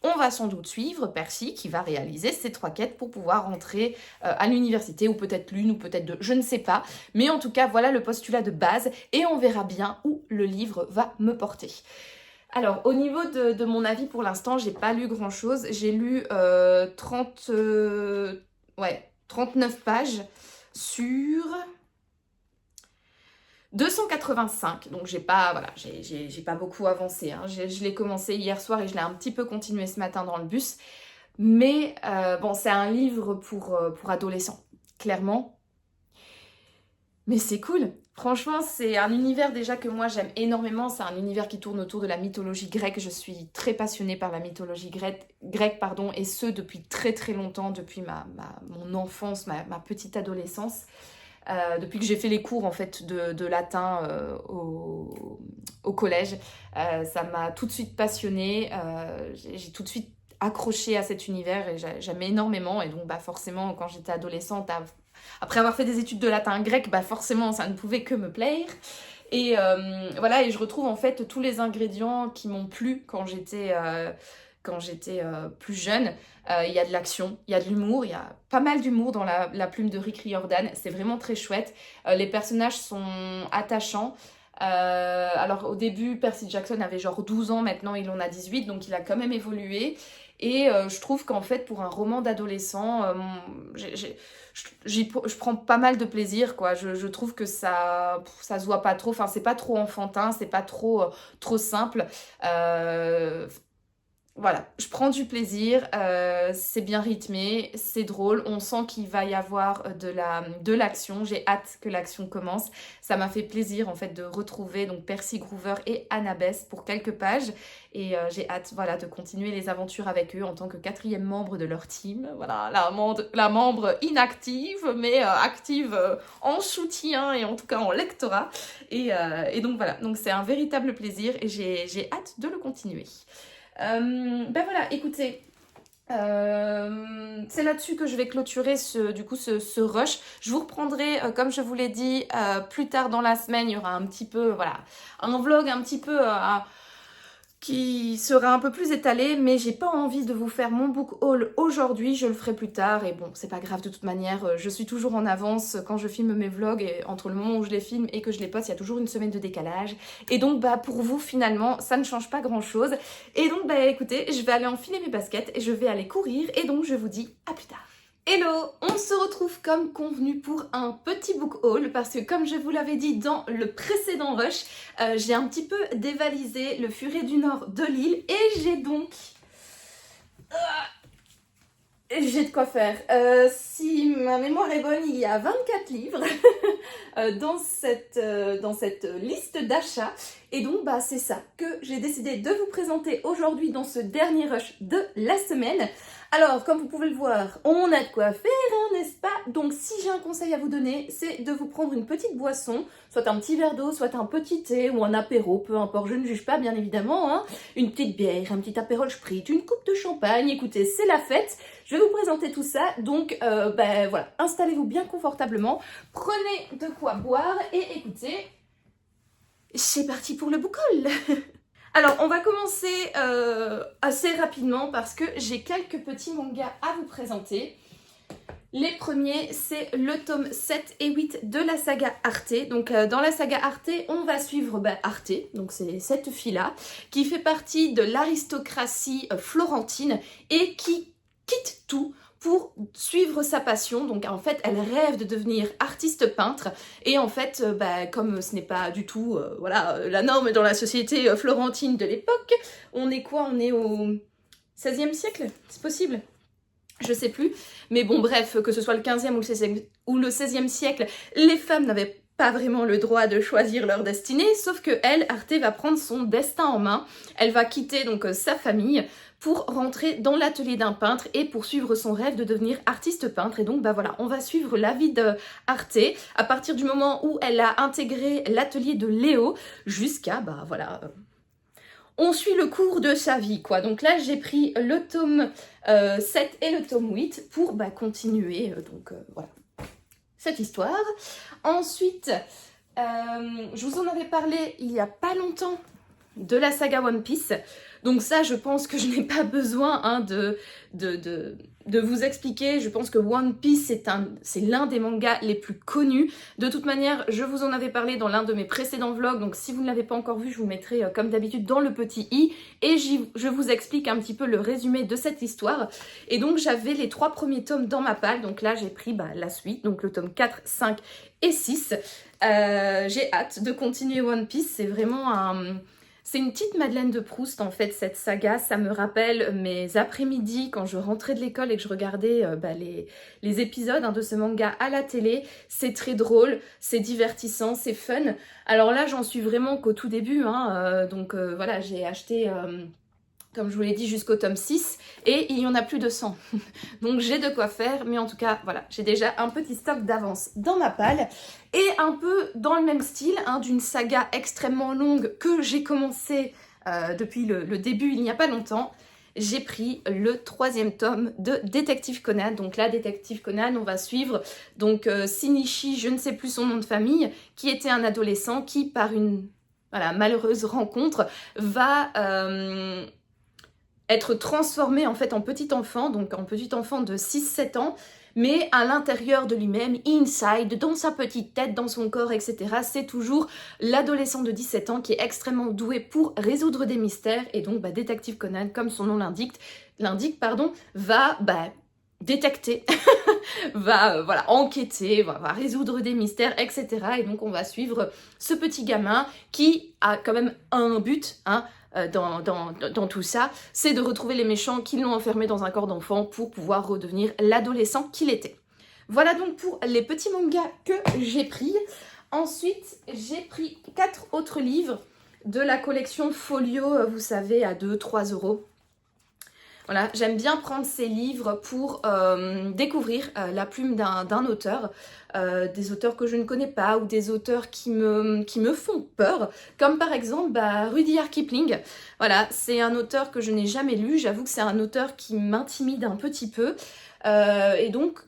on va sans doute suivre Percy qui va réaliser ces 3 quêtes pour pouvoir rentrer à l'université, ou peut-être l'une, ou peut-être 2, je ne sais pas. Mais en tout cas, voilà le postulat de base et on verra bien où le livre va me porter. Alors, au niveau de mon avis, pour l'instant, j'ai pas lu grand-chose. J'ai lu 39 pages sur 285, donc j'ai pas beaucoup avancé. Hein. Je l'ai commencé hier soir et je l'ai un petit peu continué ce matin dans le bus. Mais c'est un livre pour adolescents, clairement. Mais c'est cool. Franchement, c'est un univers déjà que moi j'aime énormément. C'est un univers qui tourne autour de la mythologie grecque. Je suis très passionnée par la mythologie grecque, et ce depuis très très longtemps, depuis mon enfance, ma petite adolescence. Depuis que j'ai fait les cours en fait de latin au collège, ça m'a tout de suite passionnée. J'ai tout de suite accroché à cet univers et j'aime énormément. Et donc forcément, quand j'étais adolescente, après avoir fait des études de latin grec, forcément ça ne pouvait que me plaire. Et voilà, et je retrouve en fait tous les ingrédients qui m'ont plu quand j'étais plus jeune. Il y a de l'action, il y a de l'humour, il y a pas mal d'humour dans la plume de Rick Riordan. C'est vraiment très chouette. Les personnages sont attachants. Alors au début, Percy Jackson avait genre 12 ans, maintenant il en a 18, donc il a quand même évolué. Et je trouve qu'en fait, pour un roman d'adolescent, je prends pas mal de plaisir, quoi. Je trouve que ça se voit pas trop, enfin c'est pas trop enfantin, c'est pas trop simple. Voilà, je prends du plaisir, c'est bien rythmé, c'est drôle, on sent qu'il va y avoir de l'action, j'ai hâte que l'action commence. Ça m'a fait plaisir en fait de retrouver donc Percy Groover et Annabeth pour quelques pages et j'ai hâte de continuer les aventures avec eux en tant que 4e membre de leur team. Voilà, la membre inactive mais active en soutien et en tout cas en lectorat. Et donc voilà, donc c'est un véritable plaisir et j'ai hâte de le continuer. Voilà, écoutez, c'est là-dessus que je vais clôturer ce rush. Je vous reprendrai, comme je vous l'ai dit, plus tard dans la semaine, il y aura un petit peu, un vlog un petit peu qui sera un peu plus étalé, mais j'ai pas envie de vous faire mon book haul aujourd'hui, je le ferai plus tard, et bon, c'est pas grave de toute manière, je suis toujours en avance quand je filme mes vlogs, et entre le moment où je les filme et que je les poste, il y a toujours une semaine de décalage, et donc bah pour vous finalement, ça ne change pas grand chose, et donc bah écoutez, je vais aller enfiler mes baskets, et je vais aller courir, et donc je vous dis à plus tard. Hello, on se retrouve comme convenu pour un petit book haul parce que comme je vous l'avais dit dans le précédent rush, j'ai un petit peu dévalisé le Furet du Nord de Lille et j'ai donc... j'ai de quoi faire. Si ma mémoire est bonne, il y a 24 livres dans cette liste d'achats. Et donc, bah, c'est ça que j'ai décidé de vous présenter aujourd'hui dans ce dernier rush de la semaine. Alors, comme vous pouvez le voir, on a de quoi faire, hein, n'est-ce pas? Donc, si j'ai un conseil à vous donner, c'est de vous prendre une petite boisson, soit un petit verre d'eau, soit un petit thé ou un apéro, peu importe, je ne juge pas, bien évidemment, hein. Une petite bière, un petit apérol spritz, une coupe de champagne, écoutez, c'est la fête. Je vais vous présenter tout ça, donc ben voilà, installez-vous bien confortablement, prenez de quoi boire et écoutez, c'est parti pour le book haul. Alors, on va commencer assez rapidement parce que j'ai quelques petits mangas à vous présenter. Les premiers, c'est le tome 7 et 8 de la saga Arte. Donc dans la saga Arte, on va suivre Arte, donc c'est cette fille-là, qui fait partie de l'aristocratie florentine et qui quitte tout pour suivre sa passion. Donc en fait, elle rêve de devenir artiste peintre et en fait, comme ce n'est pas du tout voilà, la norme dans la société florentine de l'époque, on est quoi? On est au 16e siècle? C'est possible? Je sais plus, mais bon bref, que ce soit le 15e ou le 16e siècle, les femmes n'avaient pas vraiment le droit de choisir leur destinée, sauf que elle, Arte, va prendre son destin en main. Elle va quitter donc sa famille pour rentrer dans l'atelier d'un peintre et poursuivre son rêve de devenir artiste peintre. Et donc bah voilà, on va suivre la vie d'Arte à partir du moment où elle a intégré l'atelier de Léo jusqu'à bah voilà... on suit le cours de sa vie, quoi. Donc là, j'ai pris le tome 7 et le tome 8 pour continuer, voilà, cette histoire. Ensuite, je vous en avais parlé il n'y a pas longtemps de la saga One Piece. Donc ça, je pense que je n'ai pas besoin hein, de vous expliquer. Je pense que One Piece, c'est l'un des mangas les plus connus. De toute manière, je vous en avais parlé dans l'un de mes précédents vlogs. Donc si vous ne l'avez pas encore vu, je vous mettrai comme d'habitude dans le petit i. Et je vous explique un petit peu le résumé de cette histoire. Et donc j'avais les 3 premiers tomes dans ma palle. Donc là, j'ai pris la suite. Donc le tome 4, 5 et 6. J'ai hâte de continuer One Piece. C'est vraiment un... c'est une petite Madeleine de Proust en fait cette saga, ça me rappelle mes après-midi quand je rentrais de l'école et que je regardais les épisodes de ce manga à la télé. C'est très drôle, c'est divertissant, c'est fun. Alors là j'en suis vraiment qu'au tout début, hein, voilà, j'ai acheté... comme je vous l'ai dit, jusqu'au tome 6, et il y en a plus de 100. Donc j'ai de quoi faire, mais en tout cas, voilà, j'ai déjà un petit stock d'avance dans ma palle. Et un peu dans le même style, hein, d'une saga extrêmement longue que j'ai commencé depuis le début, il n'y a pas longtemps, j'ai pris le 3e tome de Détective Conan. Donc là, Détective Conan, on va suivre donc Shinichi, je ne sais plus son nom de famille, qui était un adolescent qui, par une malheureuse rencontre, va... être transformé en fait en petit enfant, donc en petit enfant de 6-7 ans, mais à l'intérieur de lui-même, inside, dans sa petite tête, dans son corps, etc. C'est toujours l'adolescent de 17 ans qui est extrêmement doué pour résoudre des mystères, et donc Détective Conan, comme son nom l'indique, va détecter, va enquêter, va résoudre des mystères, etc. Et donc on va suivre ce petit gamin qui a quand même un but, hein, dans tout ça, c'est de retrouver les méchants qui l'ont enfermé dans un corps d'enfant pour pouvoir redevenir l'adolescent qu'il était. Voilà donc pour les petits mangas que j'ai pris. Ensuite, j'ai pris 4 autres livres de la collection Folio, vous savez, à 2-3 €. Voilà, j'aime bien prendre ces livres pour découvrir la plume d'un auteur, des auteurs que je ne connais pas ou des auteurs qui me font peur, comme par exemple Rudyard Kipling. Voilà, c'est un auteur que je n'ai jamais lu, j'avoue que c'est un auteur qui m'intimide un petit peu, et donc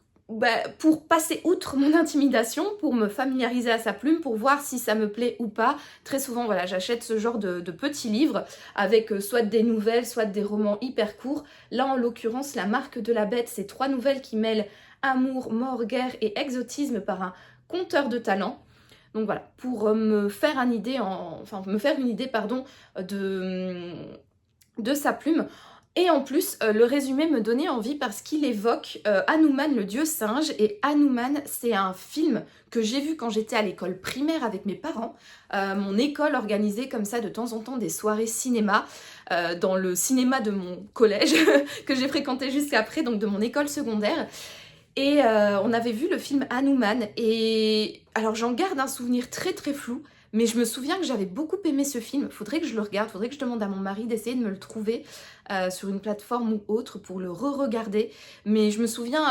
pour passer outre mon intimidation, pour me familiariser à sa plume, pour voir si ça me plaît ou pas. Très souvent, voilà, j'achète ce genre de petits livres avec soit des nouvelles, soit des romans hyper courts. Là, en l'occurrence, La Marque de la Bête, c'est 3 nouvelles qui mêlent amour, mort, guerre et exotisme par un conteur de talent. Donc voilà, pour me faire une idée, de sa plume. Et en plus, le résumé me donnait envie parce qu'il évoque Hanuman, le dieu singe. Et Hanuman, c'est un film que j'ai vu quand j'étais à l'école primaire avec mes parents. Mon école organisait comme ça de temps en temps des soirées cinéma dans le cinéma de mon collège que j'ai fréquenté jusqu'après, donc de mon école secondaire. Et on avait vu le film Hanuman. Et alors j'en garde un souvenir très très flou. Mais je me souviens que j'avais beaucoup aimé ce film. Faudrait que je le regarde, faudrait que je demande à mon mari d'essayer de me le trouver sur une plateforme ou autre pour le re-regarder. Mais je me souviens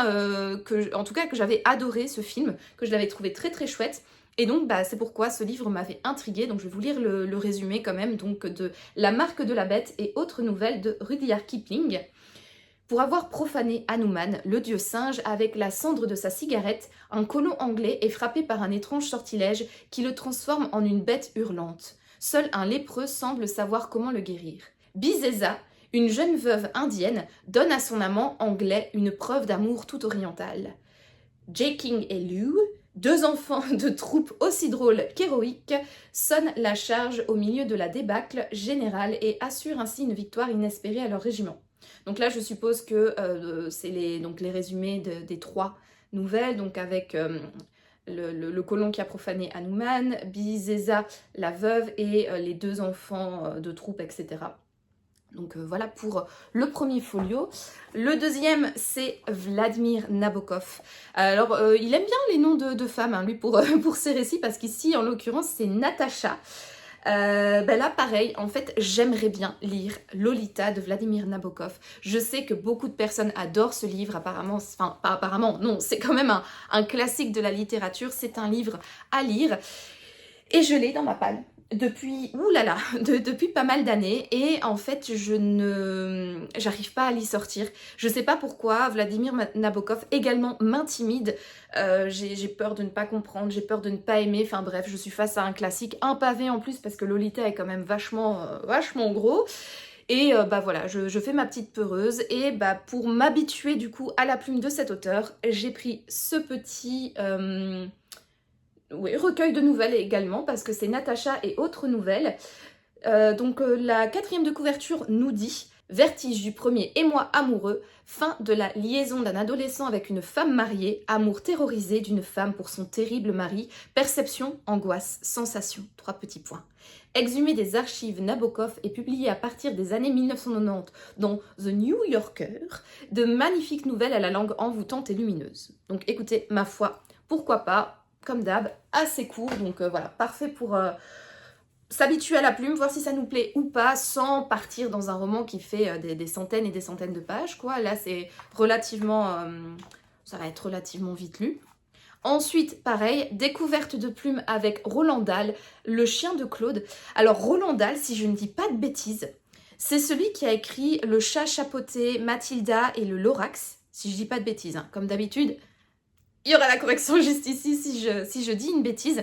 en tout cas que j'avais adoré ce film, que je l'avais trouvé très très chouette. Et donc c'est pourquoi ce livre m'avait intriguée. Donc je vais vous lire le résumé quand même donc de La Marque de la Bête et autres nouvelles de Rudyard Kipling. Pour avoir profané Hanuman, le dieu singe, avec la cendre de sa cigarette, un colon anglais est frappé par un étrange sortilège qui le transforme en une bête hurlante. Seul un lépreux semble savoir comment le guérir. Bizeza, une jeune veuve indienne, donne à son amant anglais une preuve d'amour tout oriental. Jaking et Lou, 2 enfants de troupe aussi drôles qu'héroïques, sonnent la charge au milieu de la débâcle générale et assurent ainsi une victoire inespérée à leur régiment. Donc là, je suppose que c'est les résumés des 3 nouvelles, donc avec le colon qui a profané Hanuman, Bizeza, la veuve, et les 2 enfants de troupe, etc. Donc voilà pour le premier folio. Le deuxième, c'est Vladimir Nabokov. Alors, il aime bien les noms de femmes, hein, lui, pour ses récits, parce qu'ici, en l'occurrence, c'est Natacha. Là pareil, en fait j'aimerais bien lire Lolita de Vladimir Nabokov. Je sais que beaucoup de personnes adorent ce livre, apparemment, enfin pas apparemment, non, c'est quand même un classique de la littérature, c'est un livre à lire. Et je l'ai dans ma palle depuis, depuis pas mal d'années, et en fait j'arrive pas à l'y sortir. Je sais pas pourquoi, Vladimir Nabokov également m'intimide. J'ai peur de ne pas comprendre, j'ai peur de ne pas aimer, enfin bref, je suis face à un classique, un pavé en plus parce que Lolita est quand même vachement gros. Et voilà, je fais ma petite peureuse, et pour m'habituer du coup à la plume de cet auteur, j'ai pris ce petit recueil de nouvelles également, parce que c'est Natacha et autres nouvelles. La 4e de couverture nous dit « Vertige du premier émoi amoureux, fin de la liaison d'un adolescent avec une femme mariée, amour terrorisé d'une femme pour son terrible mari, perception, angoisse, sensation, 3 petits points. Exhumé des archives Nabokov et publié à partir des années 1990 dans The New Yorker, de magnifiques nouvelles à la langue envoûtante et lumineuse. » Donc écoutez, ma foi, pourquoi pas, comme d'hab, assez court, donc voilà, parfait pour s'habituer à la plume, voir si ça nous plaît ou pas, sans partir dans un roman qui fait des centaines et des centaines de pages, quoi. Là, c'est ça va être relativement vite lu. Ensuite, pareil, découverte de plumes avec Roald Dahl, Le chien de Claude. Alors, Roald Dahl, si je ne dis pas de bêtises, c'est celui qui a écrit Le chat chapeauté, Mathilda et le Lorax, si je dis pas de bêtises, hein. Comme d'habitude, il y aura la correction juste ici si je dis une bêtise.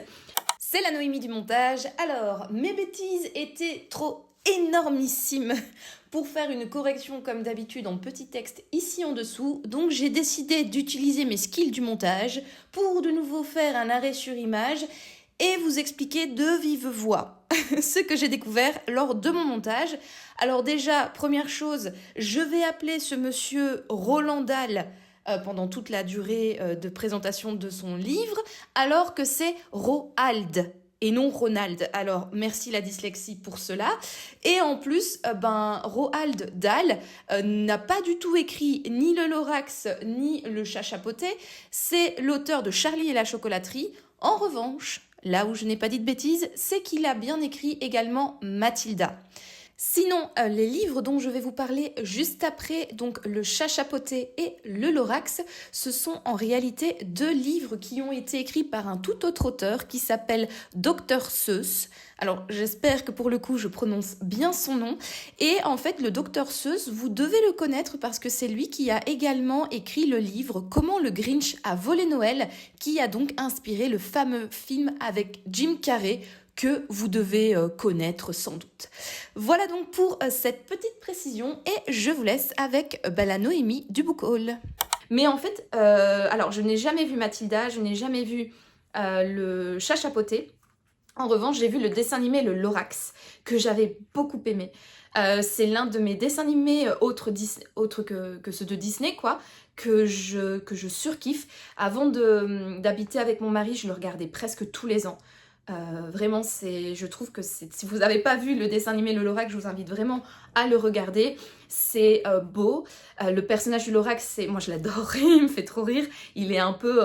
C'est la Noémie du montage. Alors, mes bêtises étaient trop énormissimes pour faire une correction comme d'habitude en petit texte ici en dessous. Donc j'ai décidé d'utiliser mes skills du montage pour de nouveau faire un arrêt sur image et vous expliquer de vive voix ce que j'ai découvert lors de mon montage. Alors déjà, première chose, je vais appeler ce monsieur Roald Dahl pendant toute la durée de présentation de son livre, alors que c'est Roald et non Ronald. Alors, merci la dyslexie pour cela. Et en plus, Roald Dahl n'a pas du tout écrit ni le Lorax, ni le chat chapeauté. C'est l'auteur de Charlie et la chocolaterie. En revanche, là où je n'ai pas dit de bêtises, c'est qu'il a bien écrit également Mathilda. Sinon, les livres dont je vais vous parler juste après, donc Le Chat chapeauté et Le Lorax, ce sont en réalité 2 livres qui ont été écrits par un tout autre auteur qui s'appelle Dr Seuss. Alors j'espère que pour le coup je prononce bien son nom. Et en fait le Dr Seuss, vous devez le connaître parce que c'est lui qui a également écrit le livre Comment le Grinch a volé Noël, qui a donc inspiré le fameux film avec Jim Carrey, que vous devez connaître sans doute. Voilà donc pour cette petite précision et je vous laisse avec la Noémie du Book Haul. Mais en fait, alors je n'ai jamais vu Mathilda, je n'ai jamais vu Le Chat chapeauté. En revanche, j'ai vu le dessin animé Le Lorax, que j'avais beaucoup aimé. C'est l'un de mes dessins animés autres que ceux de Disney, quoi, que je surkiffe. Avant d'habiter avec mon mari, je le regardais presque tous les ans. Vraiment, je trouve que si vous n'avez pas vu le dessin animé Le Lorax, je vous invite vraiment à le regarder. C'est beau. Le personnage du Lorax, moi je l'adore, il me fait trop rire. Il est un peu,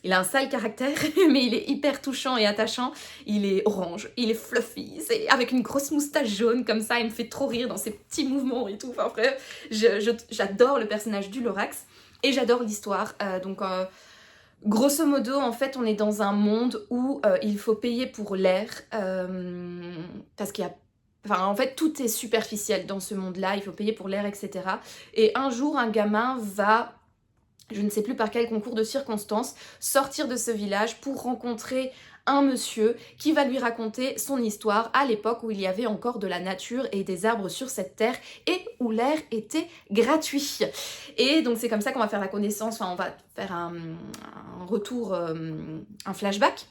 il a un sale caractère, mais il est hyper touchant et attachant. Il est orange, il est fluffy, avec une grosse moustache jaune comme ça, il me fait trop rire dans ses petits mouvements et tout. Enfin bref, j'adore le personnage du Lorax et j'adore l'histoire. Grosso modo, en fait, on est dans un monde où il faut payer pour l'air parce qu'il y a... Enfin, en fait, tout est superficiel dans ce monde-là, il faut payer pour l'air, etc. Et un jour, un gamin va, je ne sais plus par quel concours de circonstances, sortir de ce village pour rencontrer un monsieur qui va lui raconter son histoire à l'époque où il y avait encore de la nature et des arbres sur cette terre et où l'air était gratuit. Et donc c'est comme ça qu'on va faire la connaissance, enfin on va faire un retour, un flashback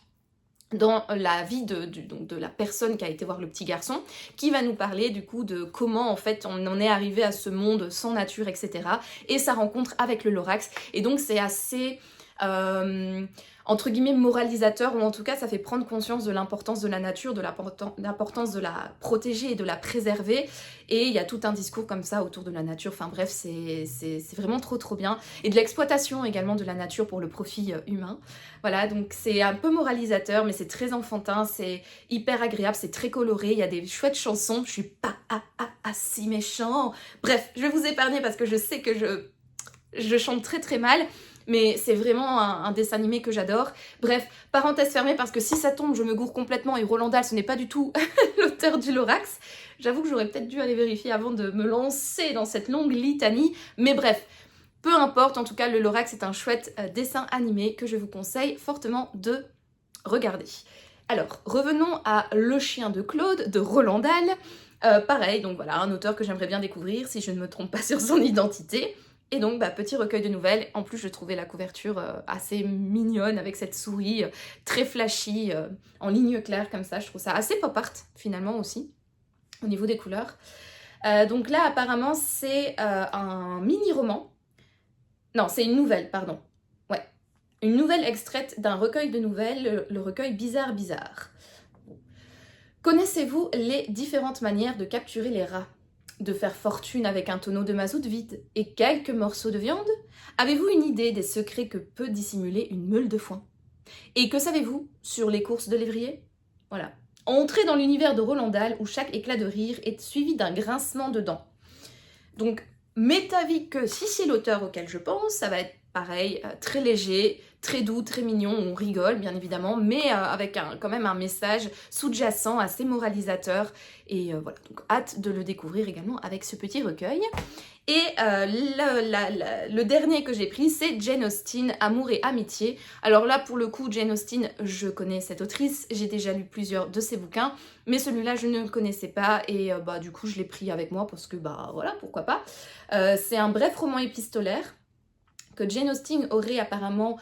dans la vie de la personne qui a été voir le petit garçon, qui va nous parler du coup de comment en fait on en est arrivé à ce monde sans nature, etc. Et sa rencontre avec le Lorax. Et donc c'est assez... entre guillemets moralisateur, ou en tout cas ça fait prendre conscience de l'importance de la nature, de l'importance de la protéger et de la préserver, et il y a tout un discours comme ça autour de la nature. Enfin bref, c'est vraiment trop bien, et de l'exploitation également de la nature pour le profit humain. Voilà, donc c'est un peu moralisateur, mais c'est très enfantin, c'est hyper agréable, c'est très coloré, il y a des chouettes chansons. Je suis pas si méchant. Bref, je vais vous épargner parce que je sais que je chante très mal, mais c'est vraiment un dessin animé que j'adore. Bref, parenthèse fermée, parce que si ça tombe, je me gourre complètement et Roald Dahl, ce n'est pas du tout l'auteur du Lorax. J'avoue que j'aurais peut-être dû aller vérifier avant de me lancer dans cette longue litanie, mais bref, peu importe, en tout cas le Lorax est un chouette dessin animé que je vous conseille fortement de regarder. Alors, revenons à Le Chien de Claude de Roald Dahl. Pareil, donc voilà, un auteur que j'aimerais bien découvrir si je ne me trompe pas sur son identité. Et donc, petit recueil de nouvelles. En plus, je trouvais la couverture assez mignonne avec cette souris très flashy, en ligne claire comme ça. Je trouve ça assez pop art finalement aussi, au niveau des couleurs. Donc là, apparemment, c'est un mini-roman. Non, c'est une nouvelle, pardon. Ouais. Une nouvelle extraite d'un recueil de nouvelles, le recueil Bizarre Bizarre. Connaissez-vous les différentes manières de capturer les rats ? De faire fortune avec un tonneau de mazout vide et quelques morceaux de viande? Avez-vous une idée des secrets que peut dissimuler une meule de foin? Et que savez-vous sur les courses de lévrier? Voilà. Entrez dans l'univers de Roald Dahl où chaque éclat de rire est suivi d'un grincement de dents. Donc, m'est avis que si c'est l'auteur auquel je pense, ça va être pareil, très léger, très doux, très mignon, on rigole bien évidemment, mais avec quand même un message sous-jacent assez moralisateur. Et voilà, donc hâte de le découvrir également avec ce petit recueil. Et le dernier que j'ai pris, c'est Jane Austen, Amour et Amitié. Alors là, pour le coup, Jane Austen, je connais cette autrice, j'ai déjà lu plusieurs de ses bouquins, mais celui-là, je ne le connaissais pas, et du coup, je l'ai pris avec moi parce que, voilà, pourquoi pas. C'est un bref roman épistolaire que Jane Austen aurait apparemment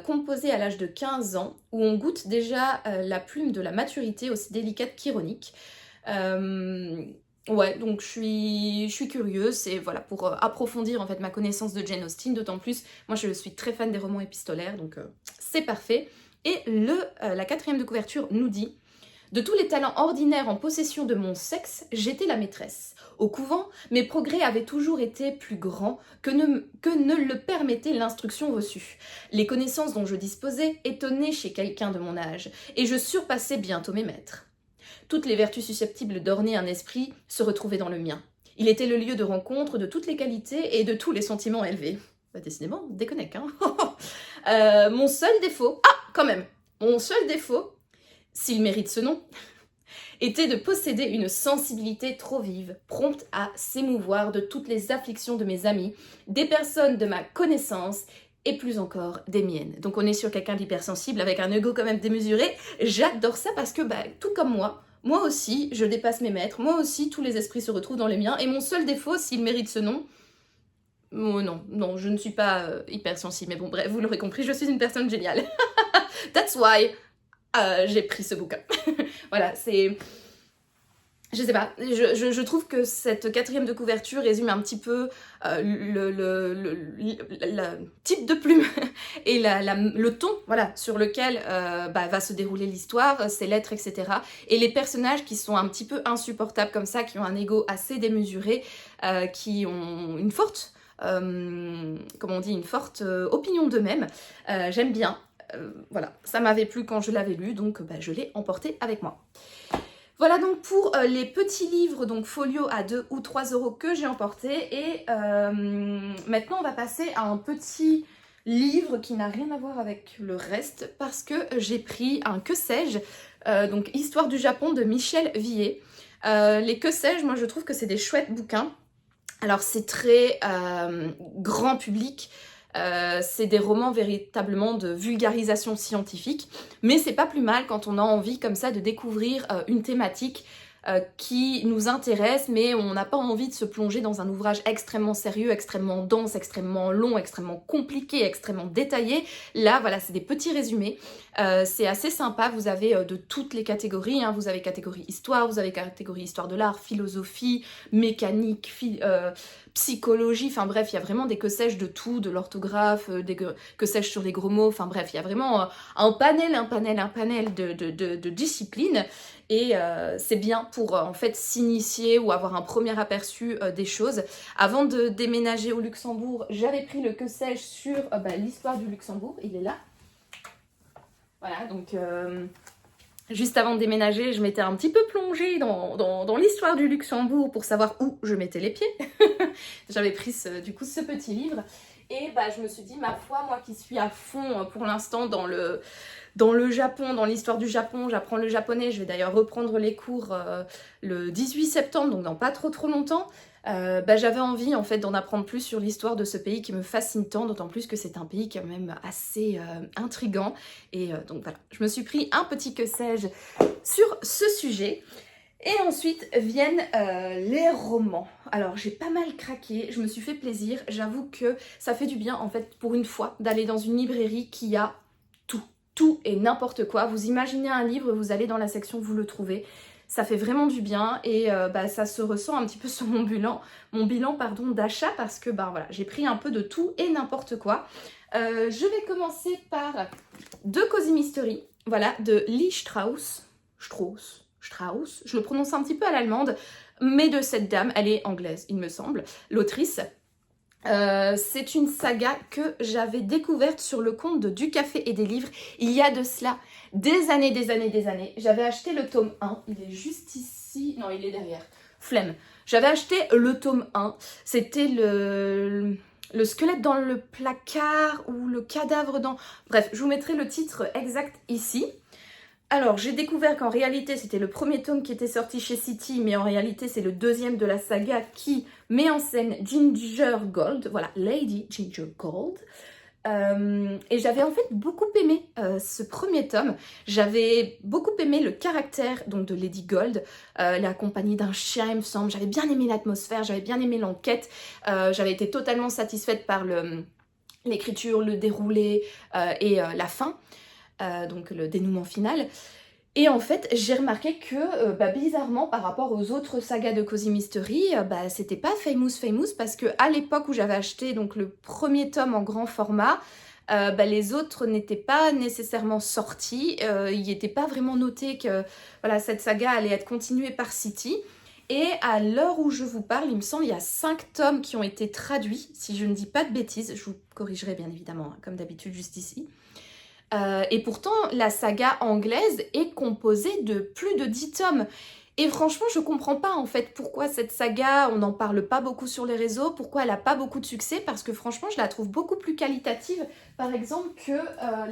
composé à l'âge de 15 ans, où on goûte déjà la plume de la maturité, aussi délicate qu'ironique. Ouais, donc je suis curieuse, c'est voilà, pour approfondir en fait ma connaissance de Jane Austen, d'autant plus, moi je suis très fan des romans épistolaires, donc c'est parfait. Et la 4e de couverture nous dit: de tous les talents ordinaires en possession de mon sexe, j'étais la maîtresse. Au couvent, mes progrès avaient toujours été plus grands que ne le permettait l'instruction reçue. Les connaissances dont je disposais étonnaient chez quelqu'un de mon âge, et je surpassais bientôt mes maîtres. Toutes les vertus susceptibles d'orner un esprit se retrouvaient dans le mien. Il était le lieu de rencontre de toutes les qualités et de tous les sentiments élevés. Bah, décidément, déconnecte, hein. Mon seul défaut, quand même, mon seul défaut, s'il mérite ce nom, était de posséder une sensibilité trop vive, prompte à s'émouvoir de toutes les afflictions de mes amis, des personnes de ma connaissance et plus encore des miennes. Donc on est sur quelqu'un d'hypersensible avec un ego quand même démesuré. J'adore ça parce que tout comme moi aussi je dépasse mes maîtres, moi aussi tous les esprits se retrouvent dans les miens et mon seul défaut, s'il mérite ce nom, oh non, je ne suis pas hypersensible, mais bon bref, vous l'aurez compris, je suis une personne géniale. That's why j'ai pris ce bouquin. Voilà, c'est... Je sais pas, je trouve que cette 4e de couverture résume un petit peu le type de plume et le ton, voilà, sur lequel va se dérouler l'histoire, ses lettres, etc. Et les personnages qui sont un petit peu insupportables comme ça, qui ont un ego assez démesuré, qui ont une forte, comment on dit, une forte opinion d'eux-mêmes. J'aime bien. Voilà, ça m'avait plu quand je l'avais lu, donc je l'ai emporté avec moi. Voilà donc pour les petits livres, donc folio à 2 ou 3 euros que j'ai emportés. Et maintenant on va passer à un petit livre qui n'a rien à voir avec le reste parce que j'ai pris un Que sais-je, donc Histoire du Japon de Michel Villet. Les Que sais-je, moi je trouve que c'est des chouettes bouquins. Alors c'est très grand public. C'est des romans véritablement de vulgarisation scientifique, mais c'est pas plus mal quand on a envie comme ça de découvrir une thématique qui nous intéresse, mais on n'a pas envie de se plonger dans un ouvrage extrêmement sérieux, extrêmement dense, extrêmement long, extrêmement compliqué, extrêmement détaillé. Là, voilà, c'est des petits résumés. C'est assez sympa, vous avez de toutes les catégories, hein. Vous avez catégorie histoire, vous avez catégorie histoire de l'art, philosophie, mécanique, psychologie, enfin bref, il y a vraiment des que sais-je de tout, de l'orthographe, des que sais-je sur les gros mots, enfin bref, il y a vraiment un panel de disciplines. Et c'est bien pour en fait s'initier ou avoir un premier aperçu des choses. Avant de déménager au Luxembourg, j'avais pris le que sais-je sur l'histoire du Luxembourg, il est là. Voilà, donc juste avant de déménager, je m'étais un petit peu plongée dans l'histoire du Luxembourg pour savoir où je mettais les pieds. J'avais pris du coup ce petit livre et je me suis dit, ma foi, moi qui suis à fond pour l'instant dans le Japon, dans l'histoire du Japon, j'apprends le japonais, je vais d'ailleurs reprendre les cours le 18 septembre, donc dans pas trop longtemps. J'avais envie en fait d'en apprendre plus sur l'histoire de ce pays qui me fascine tant, d'autant plus que c'est un pays quand même assez intriguant. Et donc voilà, je me suis pris un petit que sais-je sur ce sujet. Et ensuite viennent les romans. Alors j'ai pas mal craqué, je me suis fait plaisir, j'avoue que ça fait du bien en fait pour une fois d'aller dans une librairie qui a tout et n'importe quoi. Vous imaginez un livre, vous allez dans la section, vous le trouvez. Ça fait vraiment du bien et ça se ressent un petit peu sur mon bilan d'achat parce que voilà, j'ai pris un peu de tout et n'importe quoi. Je vais commencer par deux Cozy Mystery, voilà, de Lee Strauss, je le prononce un petit peu à l'allemande, mais de cette dame, elle est anglaise il me semble, l'autrice. C'est une saga que j'avais découverte sur le compte de Du Café et des Livres il y a de cela des années. J'avais acheté le tome 1, il est juste ici, non il est derrière, flemme. J'avais acheté le tome 1, c'était le squelette dans le placard ou le cadavre dans... Bref, je vous mettrai le titre exact ici. Alors, j'ai découvert qu'en réalité, c'était le premier tome qui était sorti chez City, mais en réalité, c'est le deuxième de la saga qui met en scène Ginger Gold. Voilà, Lady Ginger Gold. Et j'avais en fait beaucoup aimé ce premier tome. J'avais beaucoup aimé le caractère donc, de Lady Gold. Elle est accompagnée d'un chien, il me semble. J'avais bien aimé l'atmosphère, j'avais bien aimé l'enquête. J'avais été totalement satisfaite par l'écriture, le déroulé et la fin. Donc le dénouement final. Et en fait, j'ai remarqué que bizarrement, par rapport aux autres sagas de Cozy Mystery, c'était pas famous parce que à l'époque où j'avais acheté donc le premier tome en grand format, les autres n'étaient pas nécessairement sortis. Il n'était pas vraiment noté que voilà, cette saga allait être continuée par City. Et à l'heure où je vous parle, il me semble, il y a 5 tomes qui ont été traduits, si je ne dis pas de bêtises. Je vous corrigerai bien évidemment, hein, comme d'habitude, juste ici. Et pourtant, la saga anglaise est composée de plus de 10 tomes. Et franchement, je comprends pas en fait pourquoi cette saga, on n'en parle pas beaucoup sur les réseaux, pourquoi elle a pas beaucoup de succès, parce que franchement, je la trouve beaucoup plus qualitative, par exemple, que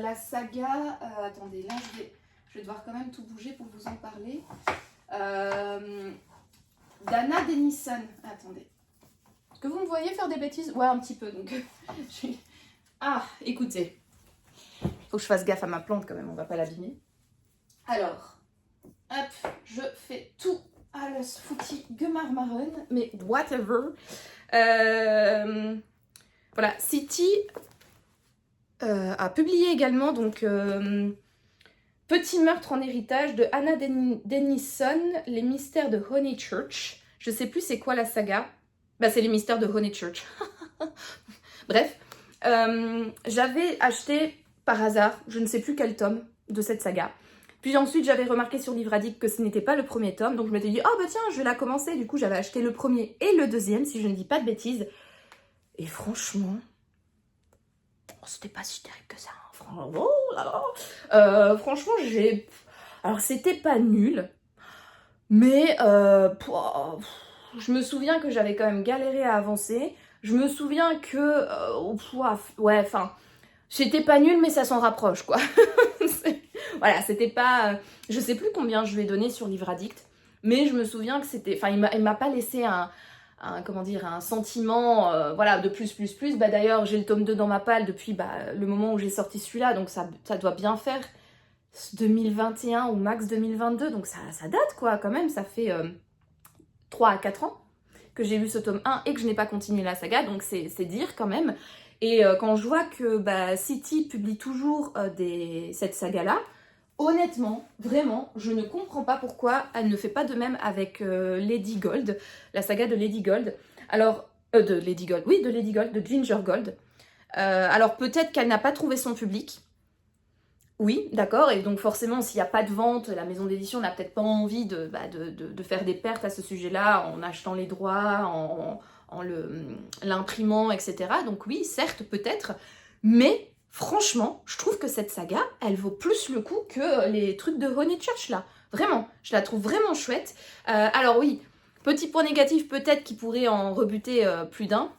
la saga... attendez, là, je vais devoir quand même tout bouger pour vous en parler. d'Anna Denison. Attendez. Est-ce que vous me voyez faire des bêtises? Ouais, un petit peu, donc... Ah, écoutez. Faut que je fasse gaffe à ma plante quand même, on va pas l'abîmer. Alors... Hop, je fais tout à la foutie Gemarmaren, mais whatever. Voilà, City a publié également donc Petit meurtre en héritage de Anna Denison, Les mystères de Honeychurch. Je sais plus c'est quoi la saga. Bah c'est Les mystères de Honeychurch. Bref, j'avais acheté par hasard, je ne sais plus quel tome de cette saga. Puis ensuite, j'avais remarqué sur Livre Addict que ce n'était pas le premier tome, donc je m'étais dit, oh bah tiens, je vais la commencer. Du coup, j'avais acheté le premier et le deuxième, si je ne dis pas de bêtises. Et franchement, c'était pas si terrible que ça. Oh là là. Franchement, alors, c'était pas nul, mais je me souviens que j'avais quand même galéré à avancer. Je me souviens que, ouais, enfin, c'était pas nul, mais ça s'en rapproche, quoi. Voilà, c'était pas... je sais plus combien je lui ai donné sur Livre Addict, mais je me souviens que c'était... Enfin, il m'a pas laissé comment dire, un sentiment, voilà, de plus. Bah d'ailleurs, j'ai le tome 2 dans ma palle depuis le moment où j'ai sorti celui-là, donc ça doit bien faire 2021 ou max 2022, donc ça date, quoi, quand même. Ça fait 3 à 4 ans que j'ai lu ce tome 1 et que je n'ai pas continué la saga, donc c'est dire, quand même. Et quand je vois que City publie toujours cette saga-là, honnêtement, vraiment, je ne comprends pas pourquoi elle ne fait pas de même avec Lady Gold, la saga de Lady Gold. Alors, de Lady Gold, oui, de Lady Gold, de Ginger Gold. Alors peut-être qu'elle n'a pas trouvé son public. Oui, d'accord, et donc forcément, s'il n'y a pas de vente, la maison d'édition n'a peut-être pas envie de faire des pertes à ce sujet-là en achetant les droits, en l'imprimant, etc. Donc oui, certes, peut-être, mais... Franchement, je trouve que cette saga, elle vaut plus le coup que les trucs de Honeychurch là. Vraiment, je la trouve vraiment chouette. Alors oui, petit point négatif peut-être qui pourrait en rebuter plus d'un.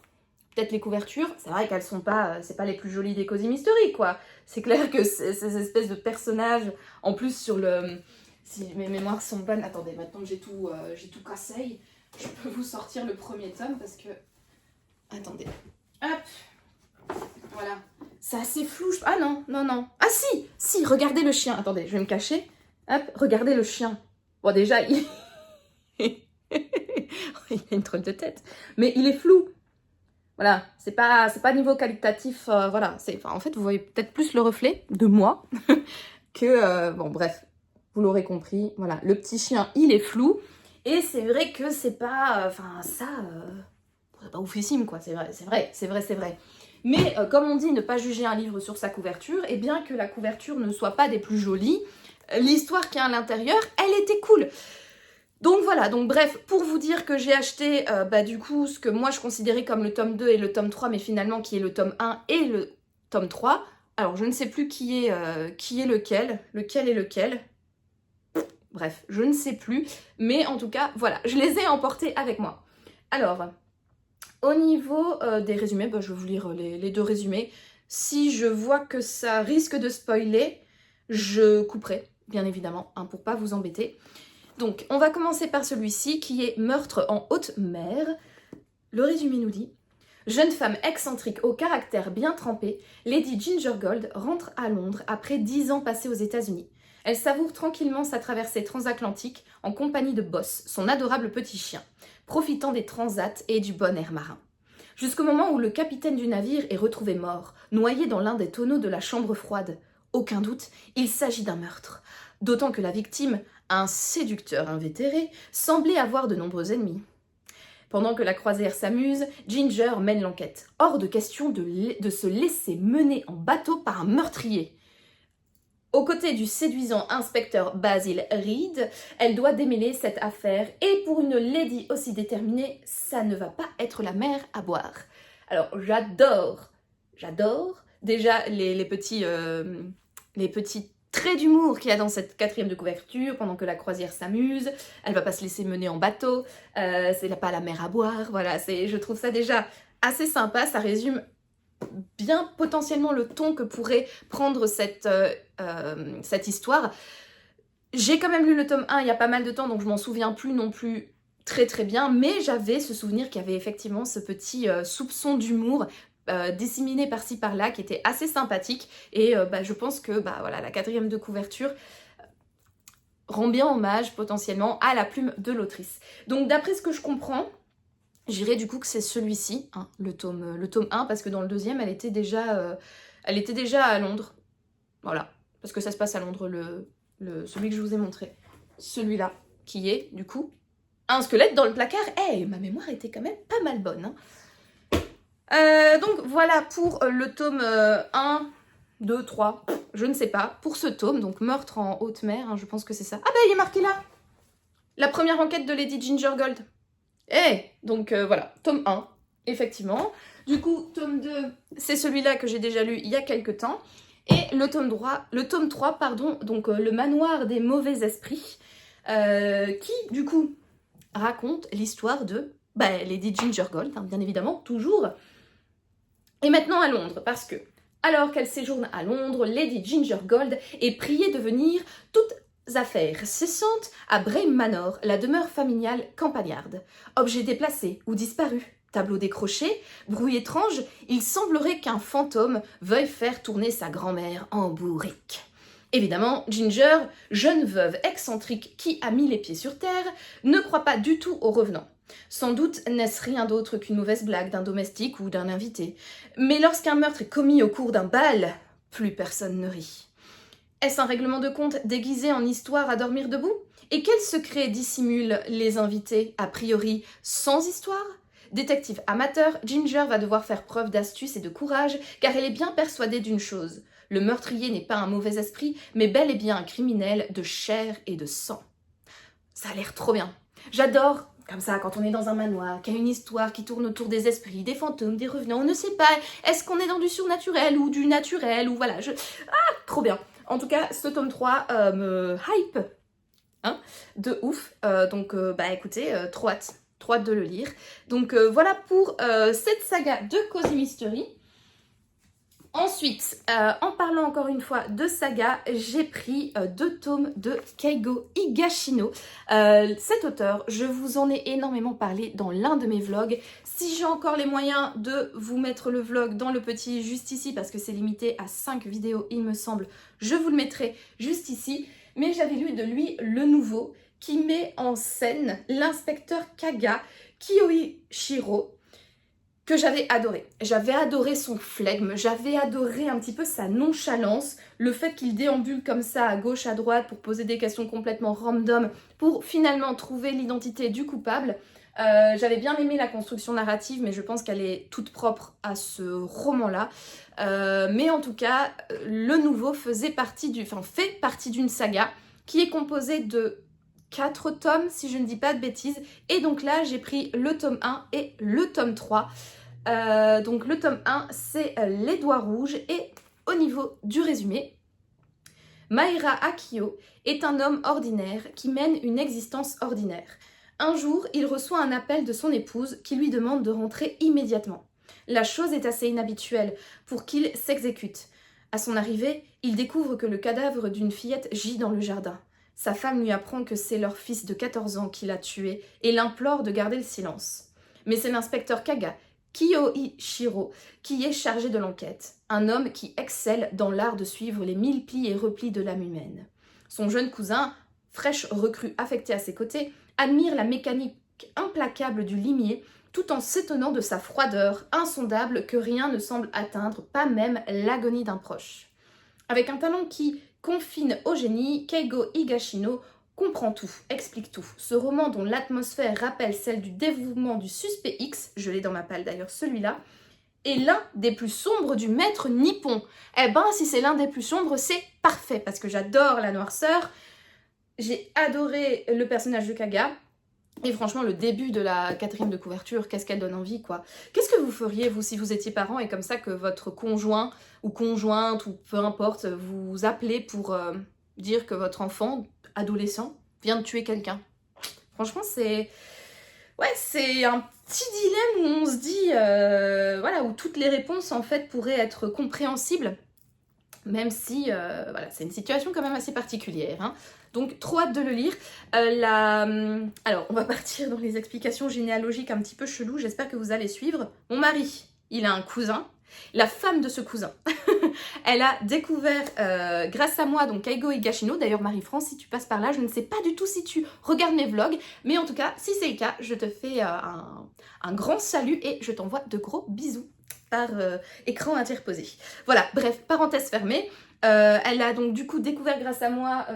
Peut-être les couvertures. C'est vrai qu'elles sont pas, c'est pas les plus jolies des Cozy Mystery, quoi. C'est clair que ces espèces de personnages, en plus sur le... Si mes mémoires sont bonnes... Attendez, maintenant que j'ai tout cassé, je peux vous sortir le premier tome parce que... Attendez. Hop. Voilà. C'est assez flou. Ah non. Ah si, regardez le chien. Attendez, je vais me cacher. Hop, regardez le chien. Bon, déjà, il a une drôle de tête. Mais il est flou. Voilà, c'est pas niveau qualitatif. Voilà, en fait, vous voyez peut-être plus le reflet de moi que... bon, bref, vous l'aurez compris. Voilà, le petit chien, il est flou. Et c'est vrai que c'est pas... c'est pas oufissime, quoi. C'est vrai. Mais comme on dit, ne pas juger un livre sur sa couverture, et bien que la couverture ne soit pas des plus jolies, l'histoire qu'il y a à l'intérieur, elle était cool. Donc voilà, donc bref, pour vous dire que j'ai acheté du coup ce que moi je considérais comme le tome 2 et le tome 3, mais finalement qui est le tome 1 et le tome 3. Alors je ne sais plus qui est lequel est lequel. Bref, je ne sais plus, mais en tout cas, voilà, je les ai emportés avec moi. Alors... Au niveau des résumés, je vais vous lire les deux résumés. Si je vois que ça risque de spoiler, je couperai, bien évidemment, pour pas vous embêter. Donc, on va commencer par celui-ci, qui est Meurtre en haute mer. Le résumé nous dit... Jeune femme excentrique au caractère bien trempé, Lady Ginger Gold rentre à Londres après 10 ans passés aux États-Unis. Elle savoure tranquillement sa traversée transatlantique en compagnie de Boss, son adorable petit chien, profitant des transats et du bon air marin. Jusqu'au moment où le capitaine du navire est retrouvé mort, noyé dans l'un des tonneaux de la chambre froide. Aucun doute, il s'agit d'un meurtre. D'autant que la victime, un séducteur invétéré, semblait avoir de nombreux ennemis. Pendant que la croisière s'amuse, Ginger mène l'enquête. Hors de question de se laisser mener en bateau par un meurtrier. Aux côtés du séduisant inspecteur Basil Reed, elle doit démêler cette affaire et pour une lady aussi déterminée, ça ne va pas être la mer à boire. Alors j'adore déjà les petits les petits traits d'humour qu'il y a dans cette 4e de couverture, pendant que la croisière s'amuse, elle va pas se laisser mener en bateau, c'est pas la mer à boire, voilà, je trouve ça déjà assez sympa, ça résume bien potentiellement le ton que pourrait prendre cette histoire. J'ai quand même lu le tome 1 il y a pas mal de temps, donc je m'en souviens plus non plus très très bien, mais j'avais ce souvenir qu'il y avait effectivement ce petit soupçon d'humour disséminé par-ci par-là qui était assez sympathique, et je pense que voilà, la 4e de couverture rend bien hommage potentiellement à la plume de l'autrice. Donc d'après ce que je comprends, j'irais du coup que c'est celui-ci, hein, le tome 1, parce que dans le 2e, elle était déjà à Londres. Voilà, parce que ça se passe à Londres, celui que je vous ai montré. Celui-là, qui est, du coup, un squelette dans le placard. Ma mémoire était quand même pas mal bonne. Hein. Donc voilà pour le tome 1, 2, 3, je ne sais pas, pour ce tome, donc Meurtre en haute mer, hein, je pense que c'est ça. Il est marqué là, la première enquête de Lady Ginger Gold. Donc voilà, tome 1, effectivement. Du coup, tome 2, c'est celui-là que j'ai déjà lu il y a quelques temps. Et le tome 3, donc le manoir des mauvais esprits, qui, du coup, raconte l'histoire de Lady Ginger Gold, hein, bien évidemment, toujours. Et maintenant à Londres, parce que, alors qu'elle séjourne à Londres, Lady Ginger Gold est priée de venir toutes affaires cessantes à Bray Manor, la demeure familiale campagnarde. Objets déplacés ou disparus, tableaux décrochés, bruit étrange, il semblerait qu'un fantôme veuille faire tourner sa grand-mère en bourrique. Évidemment, Ginger, jeune veuve excentrique qui a mis les pieds sur terre, ne croit pas du tout aux revenants. Sans doute n'est-ce rien d'autre qu'une mauvaise blague d'un domestique ou d'un invité. Mais lorsqu'un meurtre est commis au cours d'un bal, plus personne ne rit. Est-ce un règlement de compte déguisé en histoire à dormir debout? Et quel secret dissimulent les invités, a priori sans histoire? Détective amateur, Ginger va devoir faire preuve d'astuce et de courage, car elle est bien persuadée d'une chose. Le meurtrier n'est pas un mauvais esprit, mais bel et bien un criminel de chair et de sang. Ça a l'air trop bien. J'adore, comme ça, quand on est dans un manoir, qu'il y a une histoire qui tourne autour des esprits, des fantômes, des revenants, on ne sait pas, est-ce qu'on est dans du surnaturel ou du naturel, ou voilà, trop bien. En tout cas, ce tome 3 me hype, hein, de ouf, donc écoutez, trop hâte de le lire. Donc voilà pour cette saga de Cozy Mystery. Ensuite, en parlant encore une fois de saga, j'ai pris 2 tomes de Keigo Higashino. Cet auteur, je vous en ai énormément parlé dans l'un de mes vlogs. Si j'ai encore les moyens de vous mettre le vlog dans le petit juste ici, parce que c'est limité à 5 vidéos il me semble, je vous le mettrai juste ici. Mais j'avais lu de lui le nouveau, qui met en scène l'inspecteur Kaga, Kiyoshiro, que j'avais adoré. J'avais adoré son flegme, j'avais adoré un petit peu sa nonchalance, le fait qu'il déambule comme ça à gauche, à droite pour poser des questions complètement random pour finalement trouver l'identité du coupable. J'avais bien aimé la construction narrative, mais je pense qu'elle est toute propre à ce roman-là. Mais en tout cas, le nouveau fait partie d'une saga qui est composée de 4 tomes, si je ne dis pas de bêtises. Et donc là, j'ai pris le tome 1 et le tome 3. Donc le tome 1, c'est Les Doigts Rouges. Et au niveau du résumé, Maera Akio est un homme ordinaire qui mène une existence ordinaire. Un jour, il reçoit un appel de son épouse qui lui demande de rentrer immédiatement. La chose est assez inhabituelle pour qu'il s'exécute. À son arrivée, il découvre que le cadavre d'une fillette gît dans le jardin. Sa femme lui apprend que c'est leur fils de 14 ans qui l'a tué et l'implore de garder le silence. Mais c'est l'inspecteur Kaga, Kiyoshiro, qui est chargé de l'enquête. Un homme qui excelle dans l'art de suivre les mille plis et replis de l'âme humaine. Son jeune cousin, fraîche recrue affectée à ses côtés, admire la mécanique implacable du limier tout en s'étonnant de sa froideur insondable que rien ne semble atteindre, pas même l'agonie d'un proche. Avec un talent qui confine au génie, Keigo Higashino comprend tout, explique tout. Ce roman dont l'atmosphère rappelle celle du dévouement du suspect X, je l'ai dans ma palle d'ailleurs celui-là, est l'un des plus sombres du maître nippon. Si c'est l'un des plus sombres, c'est parfait, parce que j'adore la noirceur, j'ai adoré le personnage de Kaga, Et franchement, le début de la 4e de couverture, qu'est-ce qu'elle donne envie, quoi. Qu'est-ce que vous feriez, vous, si vous étiez parent et comme ça que votre conjoint ou conjointe ou peu importe vous appelez pour dire que votre enfant, adolescent, vient de tuer quelqu'un? Franchement, c'est... Ouais, c'est un petit dilemme où on se dit... voilà, où toutes les réponses, en fait, pourraient être compréhensibles. Même si, voilà, c'est une situation quand même assez particulière, hein. Donc, trop hâte de le lire. Alors, on va partir dans les explications généalogiques un petit peu chelou. J'espère que vous allez suivre. Mon mari, il a un cousin. La femme de ce cousin, elle a découvert, grâce à moi, donc Kaigo Higashino. D'ailleurs, Marie-France, si tu passes par là, je ne sais pas du tout si tu regardes mes vlogs. Mais en tout cas, si c'est le cas, je te fais un grand salut et je t'envoie de gros bisous par écran interposé. Voilà, bref, parenthèse fermée. Elle a donc du coup découvert grâce à moi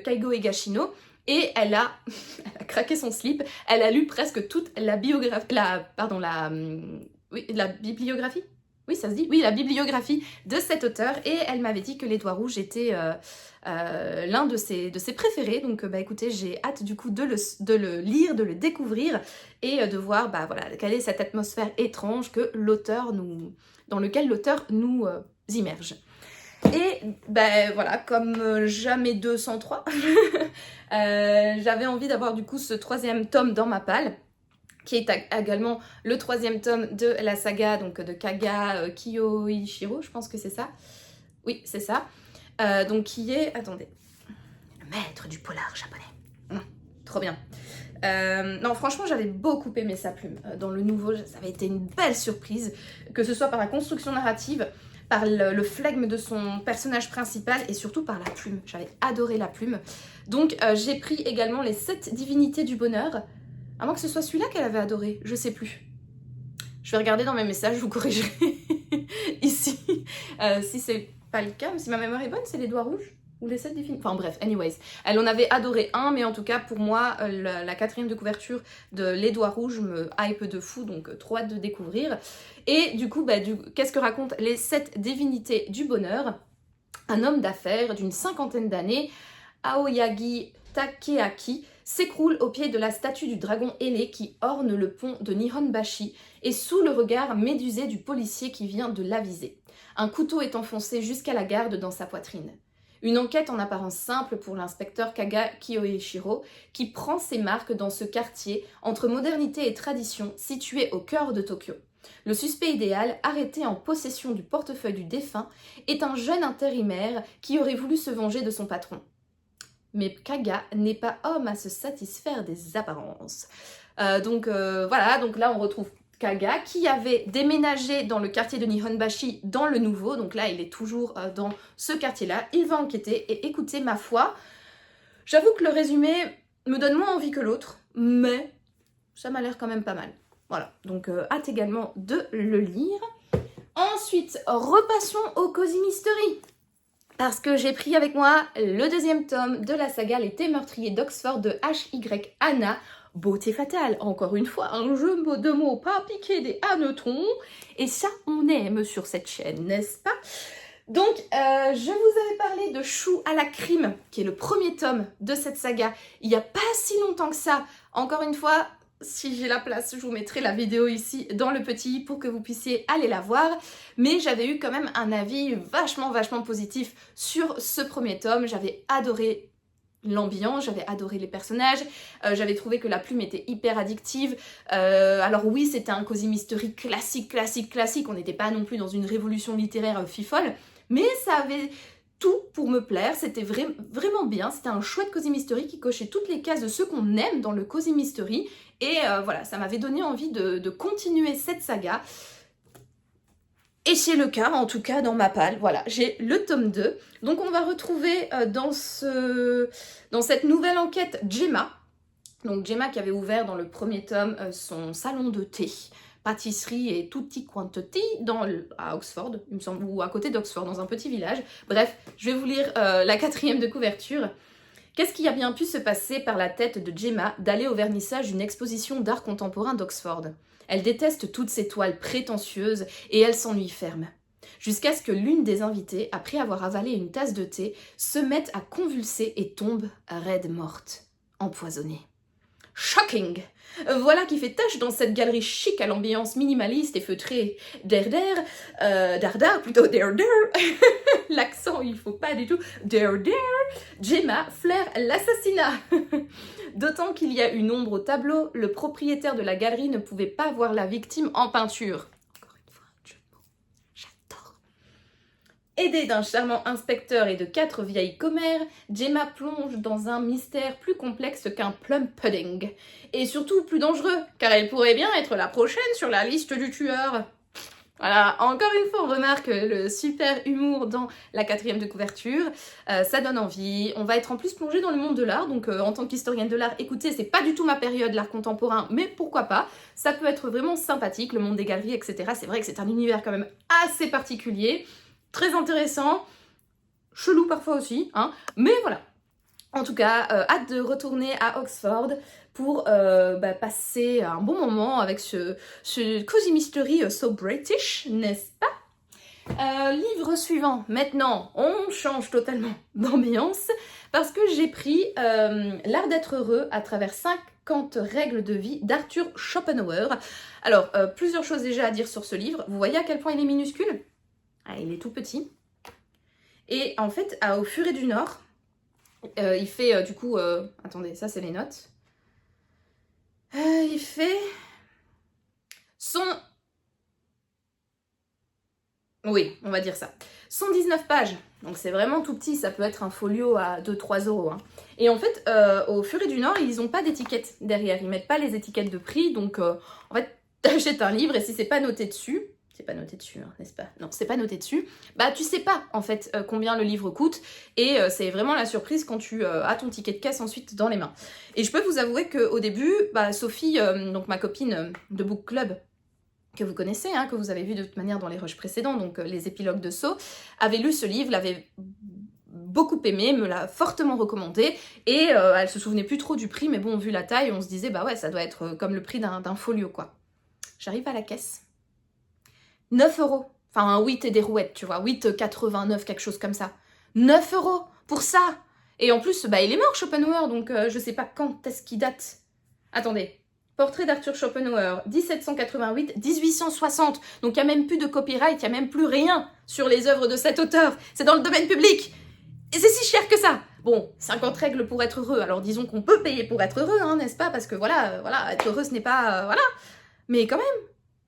Kaigo Higashino et elle a craqué son slip. Elle a lu presque toute la biographie, la bibliographie. Oui, ça se dit. Oui, la bibliographie de cet auteur et elle m'avait dit que Les Doigts Rouges était l'un de ses préférés. Donc, bah écoutez, j'ai hâte du coup de le lire, de le découvrir et de voir, bah voilà, quelle est cette atmosphère étrange que dans lequel l'auteur nous immerge. Et ben voilà, comme jamais 203, j'avais envie d'avoir du coup ce 3e tome dans ma palle, qui est également le 3e tome de la saga donc de Kaga Kiyoichiro, je pense que c'est ça. Oui, c'est ça. Donc qui est, attendez, le maître du polar japonais. Trop bien. Non, franchement, j'avais beaucoup aimé sa plume. Dans le nouveau, ça avait été une belle surprise, que ce soit par la construction narrative, par le flegme de son personnage principal et surtout par la plume. J'avais adoré la plume. Donc, j'ai pris également les 7 divinités du bonheur. À moins que ce soit celui-là qu'elle avait adoré, je sais plus. Je vais regarder dans mes messages, je vous corrigerai ici. Si c'est pas le cas, mais si ma mémoire est bonne, c'est les Doigts Rouges ou les 7 divinités. Enfin bref, anyways. Elle en avait adoré un, mais en tout cas, pour moi, la 4e de couverture de Les Doigts Rouges me hype de fou, donc trop hâte de découvrir. Et du coup, qu'est-ce que racontent les 7 divinités du bonheur? Un homme d'affaires d'une 50aine d'années, Aoyagi Takeaki, s'écroule au pied de la statue du dragon ailé qui orne le pont de Nihonbashi et sous le regard médusé du policier qui vient de l'aviser. Un couteau est enfoncé jusqu'à la garde dans sa poitrine. Une enquête en apparence simple pour l'inspecteur Kaga Kiyoichiro qui prend ses marques dans ce quartier entre modernité et tradition situé au cœur de Tokyo. Le suspect idéal, arrêté en possession du portefeuille du défunt, est un jeune intérimaire qui aurait voulu se venger de son patron. Mais Kaga n'est pas homme à se satisfaire des apparences. Voilà, donc là on retrouve Kaga qui avait déménagé dans le quartier de Nihonbashi dans le nouveau, donc là il est toujours dans ce quartier-là, il va enquêter et écoutez ma foi, j'avoue que le résumé me donne moins envie que l'autre, mais ça m'a l'air quand même pas mal. Voilà, donc hâte également de le lire. Ensuite, repassons au Cozy Mystery. Parce que j'ai pris avec moi le 2e tome de la saga Les Thés meurtriers d'Oxford de H.Y. Hanna, Beauté fatale, encore une fois, un jeu de mots pas piqué des hannetons. Et ça, on aime sur cette chaîne, n'est-ce pas? Donc, je vous avais parlé de Chou à la crime, qui est le 1er tome de cette saga, il n'y a pas si longtemps que ça. Encore une fois, si j'ai la place, je vous mettrai la vidéo ici dans le petit pour que vous puissiez aller la voir. Mais j'avais eu quand même un avis vachement positif sur ce 1er tome. J'avais adoré l'ambiance, j'avais adoré les personnages, j'avais trouvé que la plume était hyper addictive. Alors oui, c'était un Cozy Mystery classique, on n'était pas non plus dans une révolution littéraire fifole, mais ça avait tout pour me plaire, c'était vraiment bien, c'était un chouette Cozy Mystery qui cochait toutes les cases de ce qu'on aime dans le Cozy Mystery, et voilà, ça m'avait donné envie de continuer cette saga. Et c'est le cas, en tout cas dans ma palle, voilà, j'ai le tome 2. Donc on va retrouver dans cette nouvelle enquête Gemma. Donc Gemma qui avait ouvert dans le 1er tome son salon de thé, pâtisserie et tutti quanti à Oxford, il me semble, ou à côté d'Oxford, dans un petit village. Bref, je vais vous lire la 4e de couverture. Qu'est-ce qui a bien pu se passer par la tête de Gemma d'aller au vernissage d'une exposition d'art contemporain d'Oxford? Elle déteste toutes ces toiles prétentieuses et elle s'ennuie ferme. Jusqu'à ce que l'une des invitées, après avoir avalé une tasse de thé, se mette à convulser et tombe raide morte, empoisonnée. Shocking. Voilà qui fait tâche dans cette galerie chic à l'ambiance minimaliste et feutrée. Dardar, plutôt Dardar. L'accent, il faut pas du tout. Dardar. Gemma flaire l'assassinat. D'autant qu'il y a une ombre au tableau, le propriétaire de la galerie ne pouvait pas voir la victime en peinture. Encore une fois, un jeu de mots. J'adore. Aidée d'un charmant inspecteur et de 4 vieilles commères, Gemma plonge dans un mystère plus complexe qu'un plum pudding. Et surtout plus dangereux, car elle pourrait bien être la prochaine sur la liste du tueur. Voilà, encore une fois, on remarque le super humour dans la 4e de couverture. Ça donne envie. On va être en plus plongé dans le monde de l'art. Donc, en tant qu'historienne de l'art, écoutez, c'est pas du tout ma période, l'art contemporain, mais pourquoi pas. Ça peut être vraiment sympathique, le monde des galeries, etc. C'est vrai que c'est un univers quand même assez particulier, très intéressant, chelou parfois aussi, hein. Mais voilà. En tout cas, hâte de retourner à Oxford pour passer un bon moment avec ce Cozy Mystery so British, n'est-ce pas? Livre suivant. Maintenant, on change totalement d'ambiance parce que j'ai pris L'art d'être heureux à travers 50 règles de vie d'Arthur Schopenhauer. Alors, plusieurs choses déjà à dire sur ce livre. Vous voyez à quel point il est minuscule? Ah, il est tout petit. Et en fait, au Furet du Nord, il fait du coup... attendez, ça c'est les notes. Il fait... Oui, on va dire ça. 119 pages. Donc c'est vraiment tout petit, ça peut être un folio à 2-3 euros. Hein. Et en fait, au Furet du Nord, ils n'ont pas d'étiquette derrière. Ils mettent pas les étiquettes de prix. Donc en fait, t'achètes un livre et si c'est pas noté dessus... C'est pas noté dessus, hein, n'est-ce pas? Non, c'est pas noté dessus. Bah, tu sais pas, en fait, combien le livre coûte. Et c'est vraiment la surprise quand tu as ton ticket de caisse ensuite dans les mains. Et je peux vous avouer qu'au début, Sophie, donc ma copine de Book Club, que vous connaissez, hein, que vous avez vu de toute manière dans les rushs précédents, donc les épilogues de Sceaux, avait lu ce livre, l'avait beaucoup aimé, me l'a fortement recommandé. Et elle se souvenait plus trop du prix, mais bon, vu la taille, on se disait, bah ouais, ça doit être comme le prix d'un folio, quoi. J'arrive à la caisse. 9 euros. Enfin, un 8 et des rouettes, tu vois. 8,89, quelque chose comme ça. 9 euros pour ça. Et en plus, il est mort, Schopenhauer, donc je sais pas quand est-ce qu'il date. Attendez. Portrait d'Arthur Schopenhauer, 1788-1860. Donc il n'y a même plus de copyright, il n'y a même plus rien sur les œuvres de cet auteur. C'est dans le domaine public. Et c'est si cher que ça. Bon, 50 règles pour être heureux. Alors disons qu'on peut payer pour être heureux, hein, n'est-ce pas? Parce que voilà, être heureux, ce n'est pas... voilà. Mais quand même...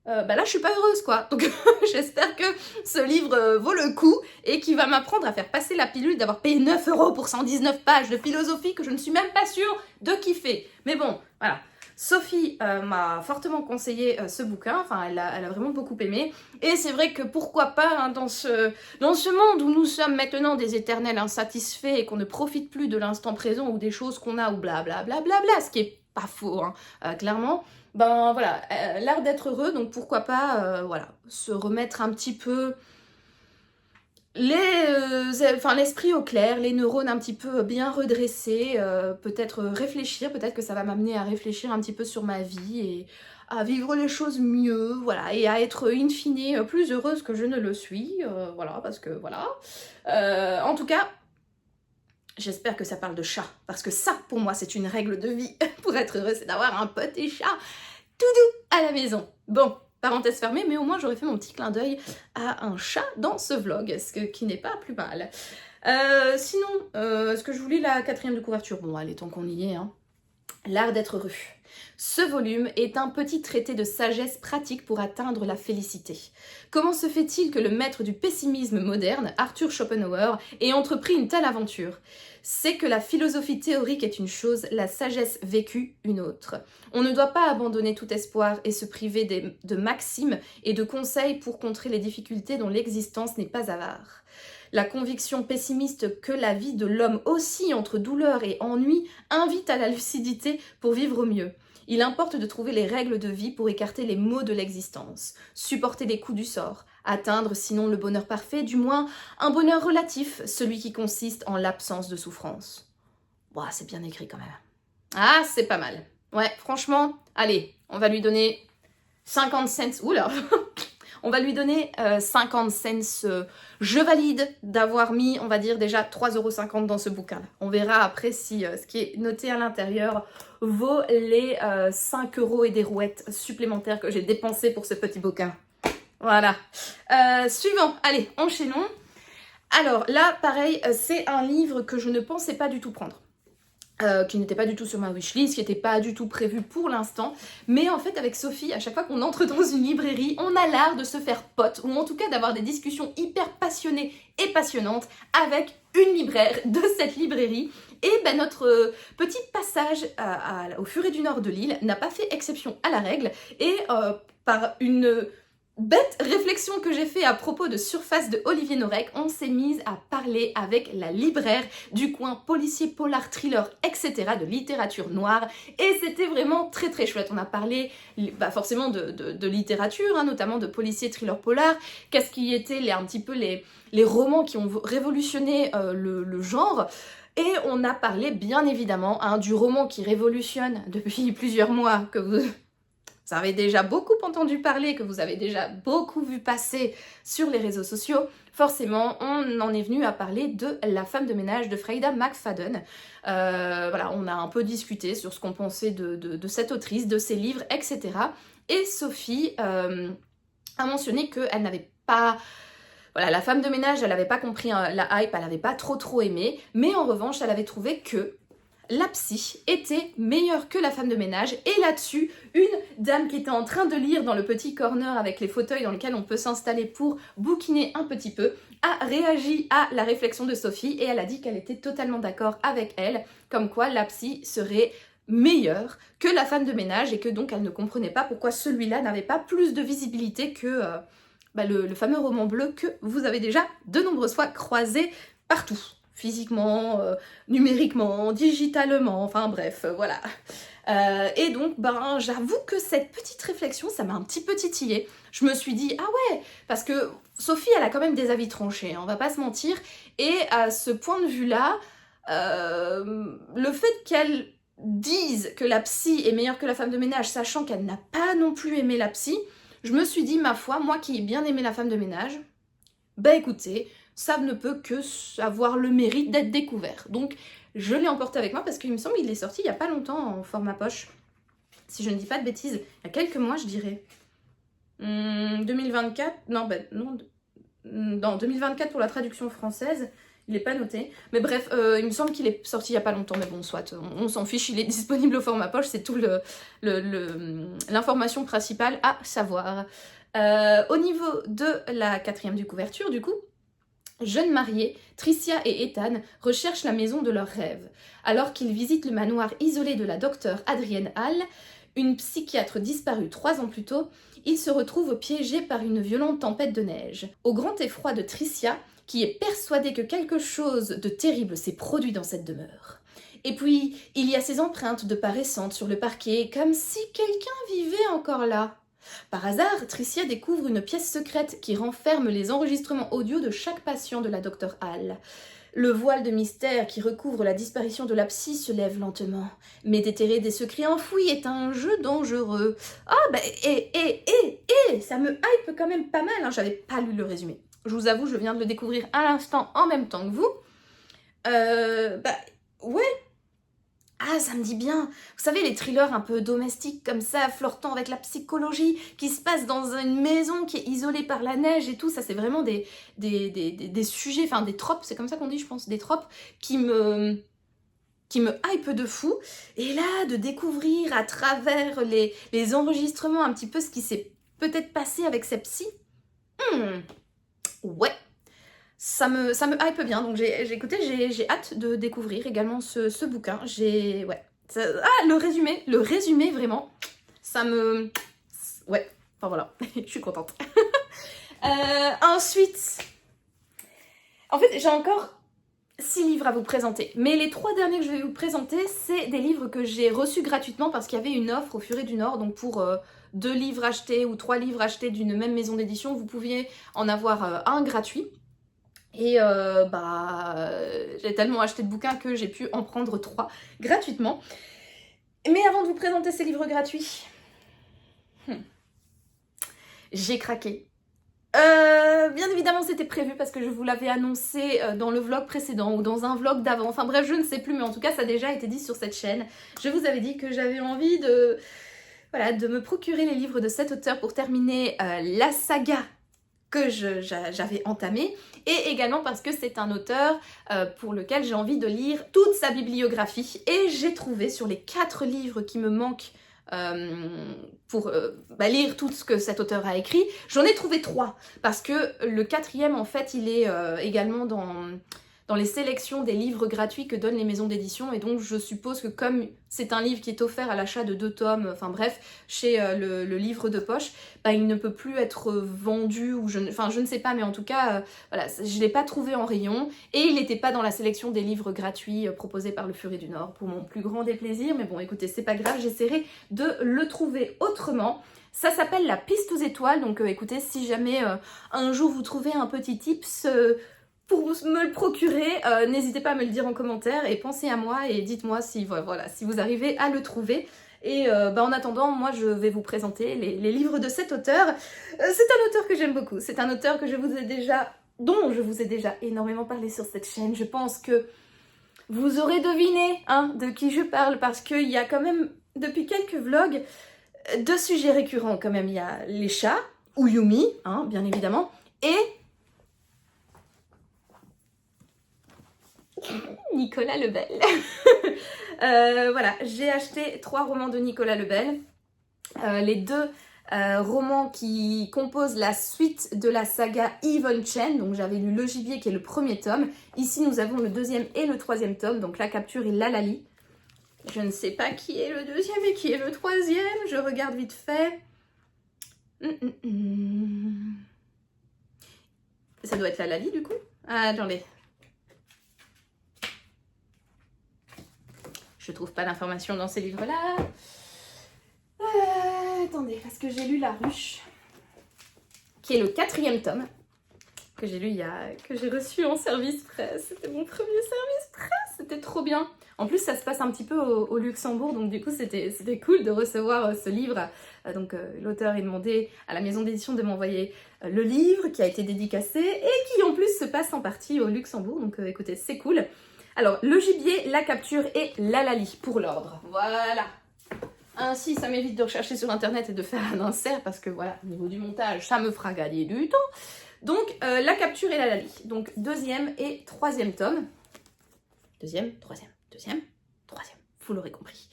là je suis pas heureuse quoi, donc j'espère que ce livre vaut le coup et qu'il va m'apprendre à faire passer la pilule d'avoir payé 9 euros pour 119 pages de philosophie que je ne suis même pas sûre de kiffer. Mais bon, voilà. Sophie m'a fortement conseillé ce bouquin, enfin elle a vraiment beaucoup aimé, et c'est vrai que pourquoi pas hein, dans ce monde où nous sommes maintenant des éternels insatisfaits et qu'on ne profite plus de l'instant présent ou des choses qu'on a ou blablabla, ce qui est pas faux hein, clairement. Ben voilà, l'art d'être heureux, donc pourquoi pas se remettre un petit peu l'esprit au clair, les neurones un petit peu bien redressés, peut-être réfléchir, peut-être que ça va m'amener à réfléchir un petit peu sur ma vie et à vivre les choses mieux, voilà, et à être in fine plus heureuse que je ne le suis, voilà, parce que voilà. En tout cas, j'espère que ça parle de chat, parce que ça, pour moi, c'est une règle de vie pour être heureux, c'est d'avoir un petit chat tout doux à la maison. Bon, parenthèse fermée, mais au moins j'aurais fait mon petit clin d'œil à un chat dans ce vlog, ce qui n'est pas plus mal. Sinon, est-ce que je vous lis la 4e de couverture? Bon, allez, tant qu'on y est, hein. L'art d'être heureux. Ce volume est un petit traité de sagesse pratique pour atteindre la félicité. Comment se fait-il que le maître du pessimisme moderne, Arthur Schopenhauer, ait entrepris une telle aventure? C'est que la philosophie théorique est une chose, la sagesse vécue une autre. On ne doit pas abandonner tout espoir et se priver de maximes et de conseils pour contrer les difficultés dont l'existence n'est pas avare. La conviction pessimiste que la vie de l'homme oscille entre douleur et ennui invite à la lucidité pour vivre mieux. Il importe de trouver les règles de vie pour écarter les maux de l'existence, supporter les coups du sort, atteindre sinon le bonheur parfait, du moins un bonheur relatif, celui qui consiste en l'absence de souffrance. Ouah, c'est bien écrit quand même. Ah, c'est pas mal. Ouais, franchement, allez, on va lui donner 50 cents. Oula, On va lui donner 50 cents. Je valide d'avoir mis, on va dire déjà 3,50 € dans ce bouquin-là. On verra après si ce qui est noté à l'intérieur vaut les 5 € et des rouettes supplémentaires que j'ai dépensés pour ce petit bouquin. Voilà. Suivant, allez, enchaînons. Alors là, pareil, c'est un livre que je ne pensais pas du tout prendre. Qui n'était pas du tout sur ma wishlist, qui n'était pas du tout prévu pour l'instant. Mais en fait, avec Sophie, à chaque fois qu'on entre dans une librairie, on a l'art de se faire pote, ou en tout cas d'avoir des discussions hyper passionnées et passionnantes avec une libraire de cette librairie. Et ben, notre petit passage au Furet du Nord de Lille n'a pas fait exception à la règle. Et par une bête réflexion que j'ai fait à propos de Surface de Olivier Norek, on s'est mise à parler avec la libraire du coin policier, polar, thriller, etc. de littérature noire et c'était vraiment très très chouette. On a parlé forcément de littérature, hein, notamment de policier, thriller, polar, qu'est-ce qui étaient un petit peu les romans qui ont révolutionné le genre. Et on a parlé bien évidemment du roman qui révolutionne depuis plusieurs mois, que vous avez déjà beaucoup entendu parler, que vous avez déjà beaucoup vu passer sur les réseaux sociaux. Forcément, on en est venu à parler de La femme de ménage de Freida McFadden. Voilà, on a un peu discuté sur ce qu'on pensait de cette autrice, de ses livres, etc. Et Sophie a mentionné qu'elle n'avait pas... Voilà, La femme de ménage, elle n'avait pas compris la hype, elle n'avait pas trop aimé, mais en revanche, elle avait trouvé que La Psy était meilleure que La femme de ménage, et là-dessus, une dame qui était en train de lire dans le petit corner avec les fauteuils dans lesquels on peut s'installer pour bouquiner un petit peu, a réagi à la réflexion de Sophie et elle a dit qu'elle était totalement d'accord avec elle, comme quoi La Psy serait meilleure que La femme de ménage et que donc elle ne comprenait pas pourquoi celui-là n'avait pas plus de visibilité que le fameux roman bleu que vous avez déjà de nombreuses fois croisé partout. Physiquement, numériquement, digitalement, enfin bref, voilà. Et donc, j'avoue que cette petite réflexion, ça m'a un petit peu titillée. Je me suis dit, ah ouais, parce que Sophie, elle a quand même des avis tranchés, hein, on va pas se mentir. Et à ce point de vue-là, le fait qu'elle dise que La Psy est meilleure que La femme de ménage, sachant qu'elle n'a pas non plus aimé La Psy, je me suis dit, ma foi, moi qui ai bien aimé La femme de ménage, écoutez, ça ne peut que avoir le mérite d'être découvert. Donc, je l'ai emporté avec moi parce qu'il me semble qu'il est sorti il n'y a pas longtemps en format poche. Si je ne dis pas de bêtises, il y a quelques mois, je dirais. 2024, non, 2024 pour la traduction française, il n'est pas noté. Mais bref, il me semble qu'il est sorti il n'y a pas longtemps, mais bon, soit, on s'en fiche, il est disponible au format poche, c'est tout l'information principale à savoir. Au niveau de la 4e de couverture, du coup, jeunes mariés, Tricia et Ethan recherchent la maison de leurs rêves. Alors qu'ils visitent le manoir isolé de la docteure Adrienne Hall, une psychiatre disparue 3 ans plus tôt, ils se retrouvent piégés par une violente tempête de neige. Au grand effroi de Tricia, qui est persuadée que quelque chose de terrible s'est produit dans cette demeure. Et puis, il y a ces empreintes de pas récentes sur le parquet, comme si quelqu'un vivait encore là. Par hasard, Tricia découvre une pièce secrète qui renferme les enregistrements audio de chaque patient de la Dr Hall. Le voile de mystère qui recouvre la disparition de la psy se lève lentement. Mais déterrer des secrets enfouis est un jeu dangereux. Ah, ça me hype quand même pas mal, hein. J'avais pas lu le résumé. Je vous avoue, je viens de le découvrir à l'instant en même temps que vous. Ouais. Ah, ça me dit bien. Vous savez, les thrillers un peu domestiques comme ça, flirtant avec la psychologie, qui se passent dans une maison qui est isolée par la neige et tout, ça c'est vraiment des sujets, enfin des tropes, c'est comme ça qu'on dit, je pense, des tropes qui me hype de fou. Et là, de découvrir à travers les enregistrements un petit peu ce qui s'est peut-être passé avec cette psy, ouais. Ça me hype bien, donc j'ai hâte de découvrir également ce bouquin. Le résumé vraiment, ça me... Ouais, enfin voilà, je suis contente. Ensuite, en fait, j'ai encore 6 livres à vous présenter, mais les 3 derniers que je vais vous présenter, c'est des livres que j'ai reçus gratuitement parce qu'il y avait une offre au Furet du Nord, donc pour 2 livres achetés ou 3 livres achetés d'une même maison d'édition, vous pouviez en avoir un gratuit. Et j'ai tellement acheté de bouquins que j'ai pu en prendre 3 gratuitement. Mais avant de vous présenter ces livres gratuits, j'ai craqué. Bien évidemment c'était prévu parce que je vous l'avais annoncé dans le vlog précédent ou dans un vlog d'avant, enfin bref je ne sais plus mais en tout cas ça a déjà été dit sur cette chaîne. Je vous avais dit que j'avais envie de, voilà, de me procurer les livres de cet auteur pour terminer la saga que j'avais entamée, et également parce que c'est un auteur pour lequel j'ai envie de lire toute sa bibliographie, et j'ai trouvé sur les 4 livres qui me manquent pour lire tout ce que cet auteur a écrit, j'en ai trouvé 3, parce que le 4e en fait il est également dans les sélections des livres gratuits que donnent les maisons d'édition, et donc je suppose que comme c'est un livre qui est offert à l'achat de 2 tomes, enfin bref, chez le livre de poche, bah, il ne peut plus être vendu, ou je ne sais pas, mais en tout cas, voilà, je ne l'ai pas trouvé en rayon, et il n'était pas dans la sélection des livres gratuits proposés par le Furet du Nord, pour mon plus grand déplaisir, mais bon écoutez, c'est pas grave, j'essaierai de le trouver autrement. Ça s'appelle La Piste aux étoiles, donc écoutez, si jamais un jour vous trouvez un petit tips pour me le procurer, n'hésitez pas à me le dire en commentaire et pensez à moi et dites-moi si, voilà, si vous arrivez à le trouver. Et en attendant, moi je vais vous présenter les livres de cet auteur. C'est un auteur que j'aime beaucoup, c'est un auteur dont je vous ai déjà énormément parlé sur cette chaîne. Je pense que vous aurez deviné de qui je parle, parce qu'il y a quand même, depuis quelques vlogs, 2 sujets récurrents quand même. Il y a les chats, ou Yumi, bien évidemment, et Nicolas Lebel. Voilà, j'ai acheté 3 romans de Nicolas Lebel. Les 2 romans qui composent la suite de la saga Yvonne Chen. Donc j'avais lu Le Gibier qui est le 1er tome. Ici nous avons le 2e et le 3e tome, donc La Capture et Lalali. Je ne sais pas qui est le 2e et qui est le 3e. Je regarde vite fait. Ça doit être Lalali du coup. Ah, attendez. Je trouve pas d'informations dans ces livres-là. Attendez, parce que j'ai lu La Ruche, qui est le 4e tome, que j'ai lu que j'ai reçu en service presse. C'était mon premier service presse, c'était trop bien. En plus, ça se passe un petit peu au Luxembourg, donc du coup, c'était cool de recevoir ce livre. Donc l'auteur a demandé à la maison d'édition de m'envoyer le livre qui a été dédicacé et qui en plus se passe en partie au Luxembourg. Donc écoutez, c'est cool. Alors, Le Gibier, La Capture et Lalali, pour l'ordre. Voilà. Ainsi, ça m'évite de rechercher sur internet et de faire un insert, parce que voilà, au niveau du montage, ça me fera gagner du temps. Donc, La Capture et Lalali. Donc, 2e et 3e tome. 2e, 3e, 2e, 3e. Vous l'aurez compris.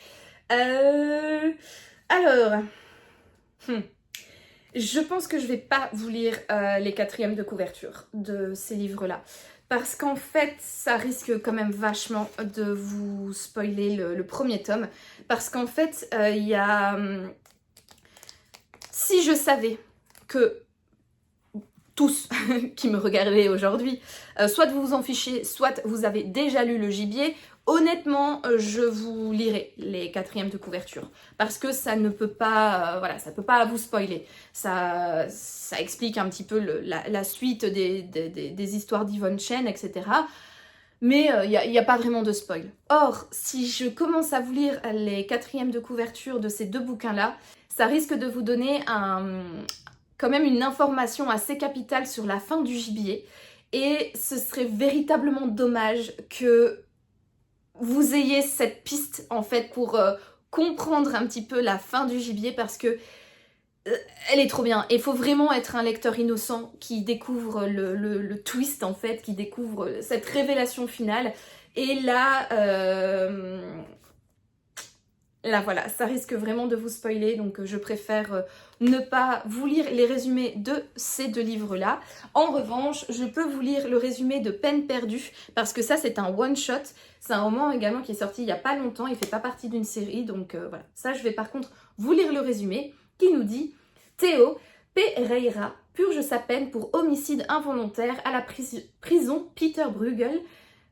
Alors, je pense que je vais pas vous lire les 4e de couverture de ces livres-là. Parce qu'en fait, ça risque quand même vachement de vous spoiler le 1er tome. Parce qu'en fait, il y a... Si je savais que tous qui me regardaient aujourd'hui, soit vous vous en fichez, soit vous avez déjà lu Le Gibier, honnêtement, je vous lirai les 4e de couverture, parce que ça ne peut pas, voilà, ça peut pas vous spoiler. Ça explique un petit peu la suite des histoires d'Yvonne Chen, etc. Mais il n'y a pas vraiment de spoil. Or, si je commence à vous lire les 4e de couverture de ces 2 bouquins-là, ça risque de vous donner quand même une information assez capitale sur la fin du Gibier. Et ce serait véritablement dommage que vous ayez cette piste en fait pour comprendre un petit peu la fin du Gibier, parce que elle est trop bien. Il faut vraiment être un lecteur innocent qui découvre le twist en fait, qui découvre cette révélation finale. Et là, là voilà, ça risque vraiment de vous spoiler, donc je préfère ne pas vous lire les résumés de ces 2 livres-là. En revanche, je peux vous lire le résumé de Peine perdue, parce que ça c'est un one-shot. C'est un roman également qui est sorti il n'y a pas longtemps, il fait pas partie d'une série, donc voilà. Ça je vais par contre vous lire le résumé, qui nous dit « Théo Pereira purge sa peine pour homicide involontaire à la prison Peter Bruegel.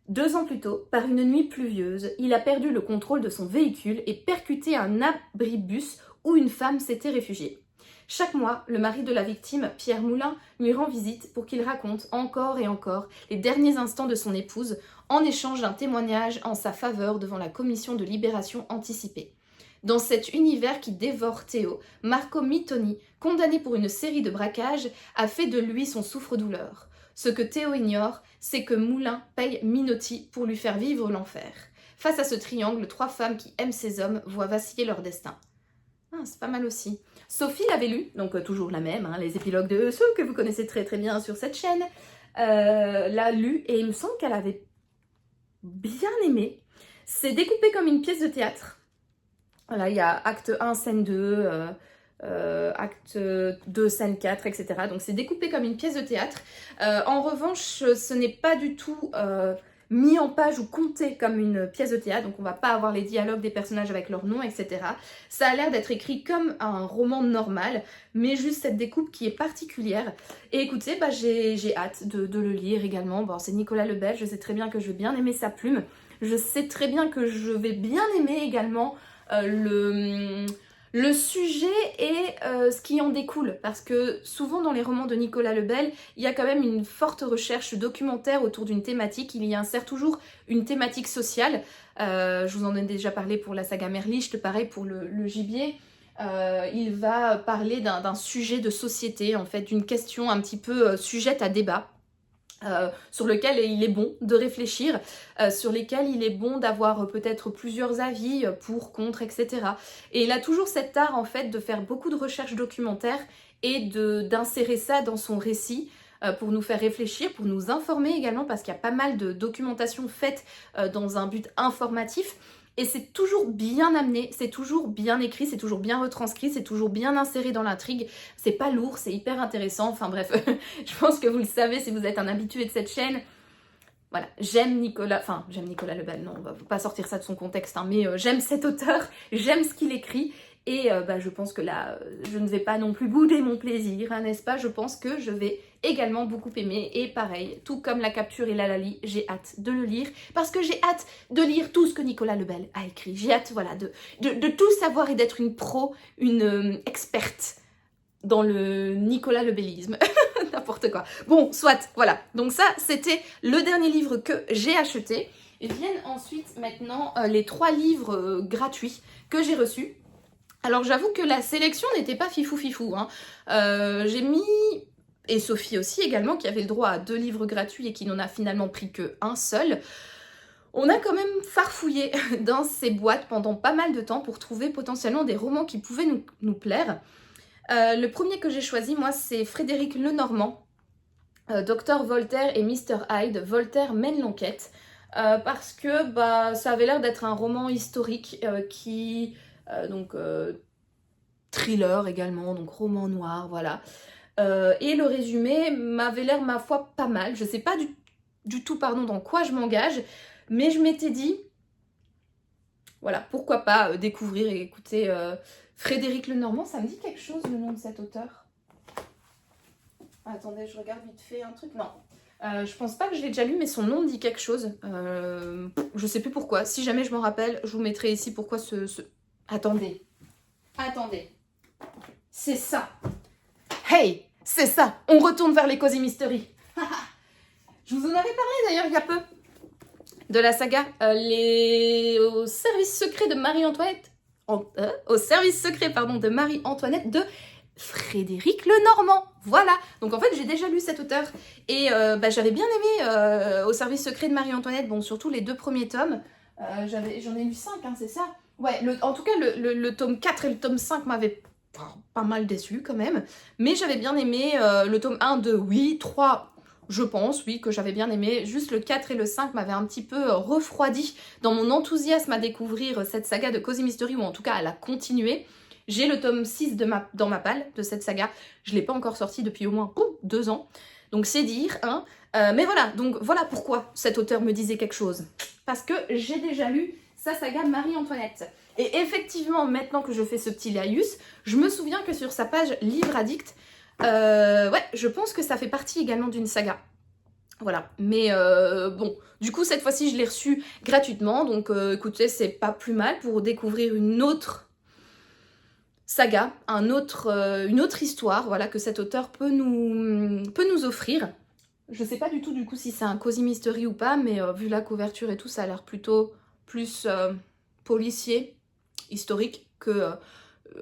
2 ans plus tôt, par une nuit pluvieuse, il a perdu le contrôle de son véhicule et percuté un abribus où une femme s'était réfugiée. Chaque mois, le mari de la victime, Pierre Moulin, lui rend visite pour qu'il raconte encore et encore les derniers instants de son épouse en échange d'un témoignage en sa faveur devant la commission de libération anticipée. Dans cet univers qui dévore Théo, Marco Mittoni, condamné pour une série de braquages, a fait de lui son souffre-douleur. Ce que Théo ignore, c'est que Moulin paye Minotti pour lui faire vivre l'enfer. Face à ce triangle, 3 femmes qui aiment ces hommes voient vaciller leur destin. Ah, c'est pas mal aussi. Sophie l'avait lu, donc toujours la même, hein, les épilogues de ceux que vous connaissez très très bien sur cette chaîne, l'a lu et il me semble qu'elle avait bien aimé. C'est découpé comme une pièce de théâtre. Voilà, il y a acte 1, scène 2, acte 2, scène 4, etc. Donc c'est découpé comme une pièce de théâtre. En revanche, ce n'est pas du tout mis en page ou compté comme une pièce de théâtre. Donc on va pas avoir les dialogues des personnages avec leurs noms, etc. Ça a l'air d'être écrit comme un roman normal, mais juste cette découpe qui est particulière. Et écoutez, bah, j'ai hâte de le lire également. Bon, c'est Nicolas Lebel, je sais très bien que je vais bien aimer sa plume. Je sais très bien que je vais bien aimer également le sujet et ce qui en découle, parce que souvent dans les romans de Nicolas Lebel, il y a quand même une forte recherche documentaire autour d'une thématique, il y insère toujours une thématique sociale. Je vous en ai déjà parlé pour la saga Merlicht, pareil pour le gibier. Il va parler d'un sujet de société, en fait, d'une question un petit peu sujette à débat. Sur lequel il est bon de réfléchir, sur lesquels il est bon d'avoir peut-être plusieurs avis pour, contre, etc. Et il a toujours cet art en fait de faire beaucoup de recherches documentaires et d'insérer ça dans son récit pour nous faire réfléchir, pour nous informer également, parce qu'il y a pas mal de documentation faite dans un but informatif. Et c'est toujours bien amené, c'est toujours bien écrit, c'est toujours bien retranscrit, c'est toujours bien inséré dans l'intrigue. C'est pas lourd, c'est hyper intéressant. Enfin bref, je pense que vous le savez si vous êtes un habitué de cette chaîne. Voilà, j'aime Nicolas Lebel, non, on va pas sortir ça de son contexte, hein, mais j'aime cet auteur, j'aime ce qu'il écrit. Et bah, je pense que là, je ne vais pas non plus bouder mon plaisir, hein, n'est-ce pas? Je pense que je vais également beaucoup aimer. Et pareil, tout comme La Capture et La Lali, j'ai hâte de le lire. Parce que j'ai hâte de lire tout ce que Nicolas Lebel a écrit. J'ai hâte, voilà, de tout savoir et d'être une pro, une experte dans le Nicolas Lebelisme. N'importe quoi. Bon, soit, voilà. Donc ça, c'était le dernier livre que j'ai acheté. Et viennent ensuite, maintenant, les 3 livres gratuits que j'ai reçus. Alors j'avoue que la sélection n'était pas fifou, hein. J'ai mis, et Sophie aussi également, qui avait le droit à 2 livres gratuits et qui n'en a finalement pris qu'un seul. On a quand même farfouillé dans ces boîtes pendant pas mal de temps pour trouver potentiellement des romans qui pouvaient nous plaire. Le premier que j'ai choisi, moi, c'est Frédéric Lenormand, Dr Voltaire et Mr Hyde, Voltaire mène l'enquête, parce que bah, ça avait l'air d'être un roman historique qui... thriller également, donc roman noir, voilà. Et le résumé m'avait l'air, ma foi, pas mal. Je sais pas du tout, pardon, dans quoi je m'engage, mais je m'étais dit, voilà, pourquoi pas découvrir et écouter Frédéric Lenormand. Ça me dit quelque chose, le nom de cet auteur? Attendez, je regarde vite fait un truc. Non. Je pense pas que je l'ai déjà lu, mais son nom me dit quelque chose. Je sais plus pourquoi. Si jamais je m'en rappelle, je vous mettrai ici pourquoi Attendez. C'est ça. Hey, c'est ça. On retourne vers les Cozy Mystery. Je vous en avais parlé d'ailleurs il y a peu. De la saga au service secret de Marie-Antoinette. Au service secret, pardon, de Marie-Antoinette de Frédéric Lenormand. Voilà. Donc en fait, j'ai déjà lu cet auteur. Et bah, j'avais bien aimé Au service secret de Marie-Antoinette. Bon, surtout les 2 premiers tomes. J'en ai lu 5, hein, c'est ça? Ouais, en tout cas, le tome 4 et le tome 5 m'avaient pas mal déçu quand même. Mais j'avais bien aimé le tome 1, 2, oui, 3, je pense, oui, que j'avais bien aimé. Juste le 4 et le 5 m'avaient un petit peu refroidi dans mon enthousiasme à découvrir cette saga de Cozy Mystery, ou en tout cas à la continuer. J'ai le tome 6 dans ma palle de cette saga. Je ne l'ai pas encore sorti depuis au moins 2 ans. Donc c'est dire, hein. Mais voilà, donc voilà pourquoi cet auteur me disait quelque chose. Parce que j'ai déjà lu sa saga Marie-Antoinette. Et effectivement, maintenant que je fais ce petit laïus, je me souviens que sur sa page Livre Addict, ouais, je pense que ça fait partie également d'une saga. Voilà, mais bon, du coup cette fois-ci je l'ai reçu gratuitement, donc écoutez, c'est pas plus mal pour découvrir une autre saga, une autre histoire, voilà, que cet auteur peut nous offrir. Je sais pas du tout du coup si c'est un Cozy Mystery ou pas, mais vu la couverture et tout, ça a l'air plutôt plus policier. historique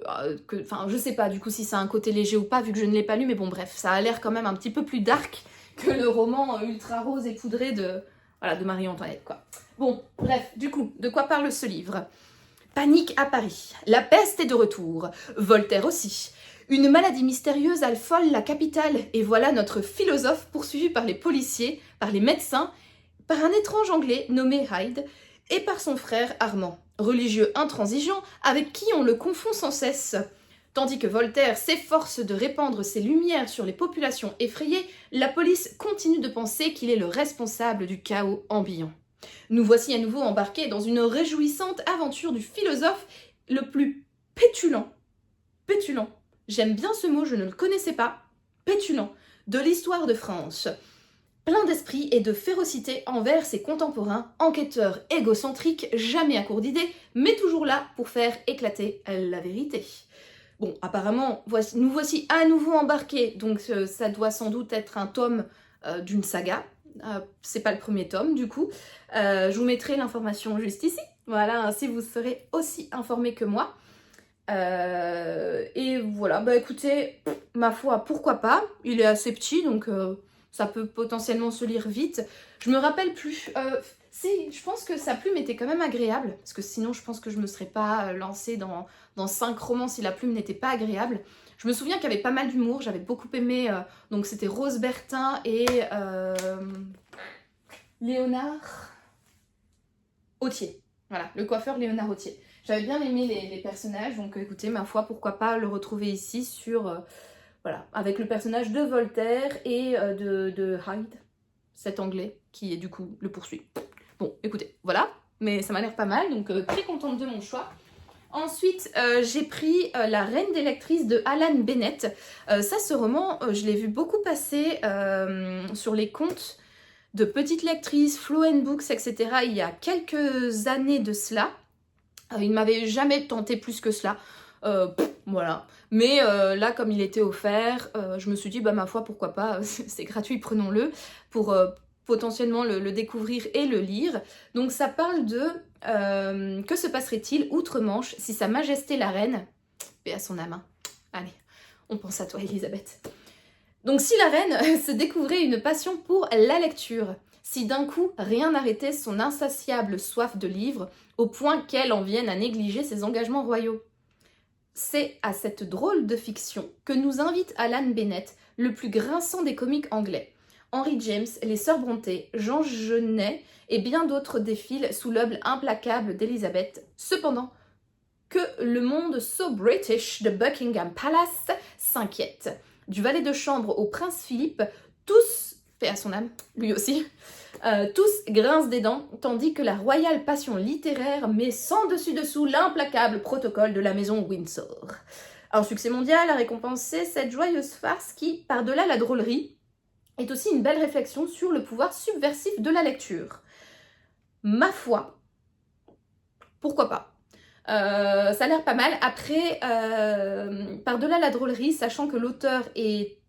enfin je sais pas du coup si c'est un côté léger ou pas vu que je ne l'ai pas lu, mais bon bref, ça a l'air quand même un petit peu plus dark que le roman ultra rose et poudré de Marie-Antoinette quoi. Bon bref, du coup, de quoi parle ce livre? Panique à Paris, la peste est de retour, Voltaire aussi. Une maladie mystérieuse affole la capitale et voilà notre philosophe poursuivi par les policiers, par les médecins, par un étrange anglais nommé Hyde et par son frère Armand, religieux intransigeant avec qui on le confond sans cesse. Tandis que Voltaire s'efforce de répandre ses lumières sur les populations effrayées, la police continue de penser qu'il est le responsable du chaos ambiant. Nous voici à nouveau embarqués dans une réjouissante aventure du philosophe le plus pétulant, j'aime bien ce mot, je ne le connaissais pas, pétulant, de l'histoire de France. Plein d'esprit et de férocité envers ses contemporains, enquêteurs égocentriques, jamais à court d'idées, mais toujours là pour faire éclater la vérité. Bon, apparemment, nous voici à nouveau embarqués, donc ça doit sans doute être un tome d'une saga. C'est pas le premier tome, du coup. Je vous mettrai l'information juste ici. Voilà, ainsi vous serez aussi informés que moi. Et voilà, bah écoutez, ma foi, pourquoi pas. Il est assez petit, donc ça peut potentiellement se lire vite. Je me rappelle plus. Si, je pense que sa plume était quand même agréable, parce que sinon je pense que je me serais pas lancée dans 5 romans si la plume n'était pas agréable. Je me souviens qu'il y avait pas mal d'humour, j'avais beaucoup aimé, donc c'était Rose Bertin et Léonard Autier. Voilà, le coiffeur Léonard Autier. J'avais bien aimé les personnages, donc écoutez, ma foi, pourquoi pas le retrouver ici sur... voilà, avec le personnage de Voltaire et de Hyde, cet anglais qui est du coup le poursuit. Bon, écoutez, voilà, mais ça m'a l'air pas mal, donc très contente de mon choix. Ensuite, j'ai pris La Reine des lectrices de Alan Bennett. Ce roman, je l'ai vu beaucoup passer sur les comptes de petites lectrices, Flow & Books, etc. il y a quelques années de cela. Il ne m'avait jamais tenté plus que cela. Voilà. Mais là, comme il était offert, je me suis dit, bah ma foi, pourquoi pas, c'est gratuit, prenons-le, pour potentiellement le découvrir et le lire. Donc ça parle de que se passerait-il outre-Manche si Sa Majesté la Reine, paix à son âme, hein. Allez, on pense à toi, Elisabeth. Donc si la reine se découvrait une passion pour la lecture, si d'un coup rien n'arrêtait son insatiable soif de livres, au point qu'elle en vienne à négliger ses engagements royaux. C'est à cette drôle de fiction que nous invite Alan Bennett, le plus grinçant des comiques anglais. Henry James, les sœurs Brontë, Jean Genet et bien d'autres défilent sous l'œil implacable d'Elisabeth. Cependant, que le monde so British de Buckingham Palace s'inquiète. Du valet de chambre au prince Philippe, tous, paix à son âme, lui aussi, tous grincent des dents, tandis que la royale passion littéraire met sans dessus-dessous l'implacable protocole de la maison Windsor. Un succès mondial a récompensé cette joyeuse farce qui, par-delà la drôlerie, est aussi une belle réflexion sur le pouvoir subversif de la lecture. Ma foi, pourquoi pas? Ça a l'air pas mal. Après, par-delà la drôlerie, sachant que l'auteur est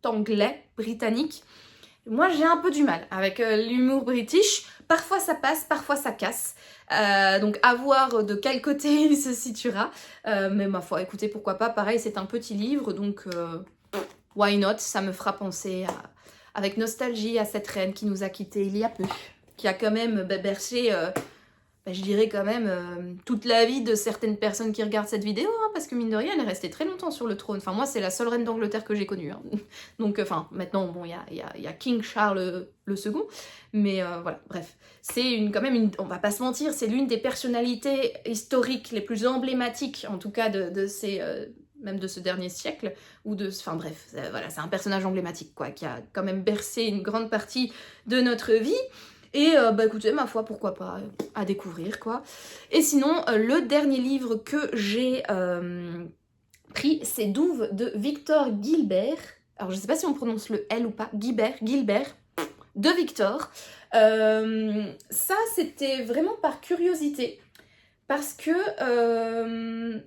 anglais, britannique, moi j'ai un peu du mal avec l'humour british. Parfois ça passe, parfois ça casse. Donc à voir de quel côté il se situera. Mais ma foi, écoutez, pourquoi pas. Pareil, c'est un petit livre, donc why not? Ça me fera penser avec nostalgie à cette reine qui nous a quittés il y a peu. Qui a quand même bercé... je dirais quand même toute la vie de certaines personnes qui regardent cette vidéo, hein, parce que mine de rien, elle est restée très longtemps sur le trône. Enfin, moi, c'est la seule reine d'Angleterre que j'ai connue. Hein. Donc, maintenant, bon, il y a King Charles le second, mais voilà, bref. C'est quand même on va pas se mentir, c'est l'une des personnalités historiques les plus emblématiques, en tout cas même de ce dernier siècle, enfin bref, voilà, c'est un personnage emblématique, quoi, qui a quand même bercé une grande partie de notre vie. Et écoutez, ma foi, pourquoi pas, à découvrir, quoi. Et sinon, le dernier livre que j'ai pris, c'est Douve de Victor Gilbert. Alors, je sais pas si on prononce le L ou pas. Gilbert, de Victor. Ça, c'était vraiment par curiosité. Parce que,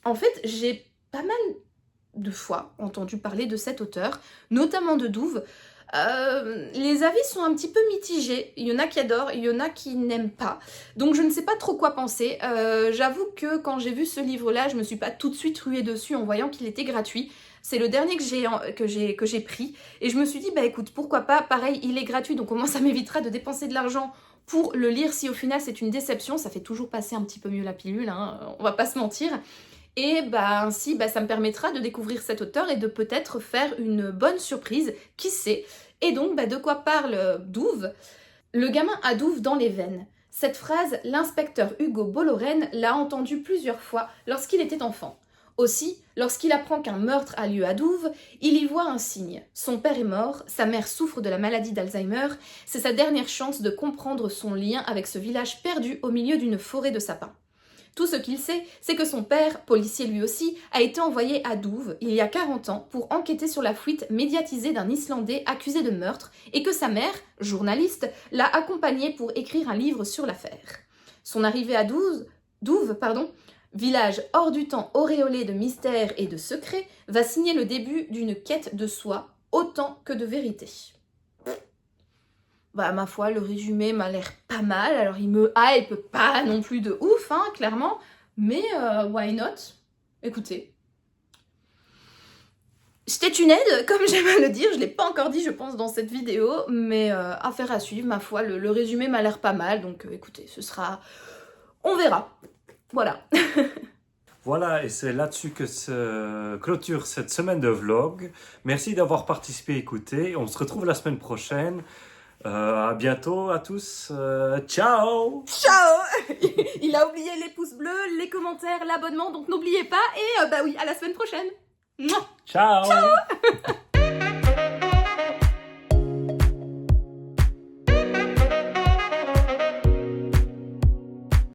en fait, j'ai pas mal de fois entendu parler de cet auteur, notamment de Douve. Les avis sont un petit peu mitigés, il y en a qui adorent, il y en a qui n'aiment pas, donc je ne sais pas trop quoi penser. J'avoue que quand j'ai vu ce livre-là, je me suis pas tout de suite ruée dessus en voyant qu'il était gratuit. C'est le dernier que j'ai pris, et je me suis dit, bah écoute, pourquoi pas, pareil, il est gratuit, donc au moins ça m'évitera de dépenser de l'argent pour le lire si au final c'est une déception. Ça fait toujours passer un petit peu mieux la pilule, hein, on va pas se mentir. Et bah ainsi, bah, ça me permettra de découvrir cet auteur et de peut-être faire une bonne surprise, qui sait. Et donc, bah, de quoi parle Douve? Le gamin a Douve dans les veines. Cette phrase, l'inspecteur Hugo Bollorène l'a entendue plusieurs fois lorsqu'il était enfant. Aussi, lorsqu'il apprend qu'un meurtre a lieu à Douve, il y voit un signe. Son père est mort, sa mère souffre de la maladie d'Alzheimer, c'est sa dernière chance de comprendre son lien avec ce village perdu au milieu d'une forêt de sapins. Tout ce qu'il sait, c'est que son père, policier lui aussi, a été envoyé à Douve il y a 40 ans pour enquêter sur la fuite médiatisée d'un Islandais accusé de meurtre et que sa mère, journaliste, l'a accompagné pour écrire un livre sur l'affaire. Son arrivée à Douve, village hors du temps auréolé de mystères et de secrets, va signer le début d'une quête de soi autant que de vérité. Bah ma foi, le résumé m'a l'air pas mal, alors il me hype pas non plus de ouf, hein, clairement, mais why not? Écoutez. Stay tuned, comme j'aime à le dire, je l'ai pas encore dit je pense dans cette vidéo, mais affaire à suivre, ma foi, le résumé m'a l'air pas mal, donc écoutez, ce sera... on verra, voilà. Voilà, et c'est là-dessus que se clôture cette semaine de vlog. Merci d'avoir participé, écouté, on se retrouve la semaine prochaine. À bientôt à tous. Ciao! Ciao! Il a oublié les pouces bleus, les commentaires, l'abonnement, donc n'oubliez pas. Et bah oui, à la semaine prochaine. Ciao! Ciao!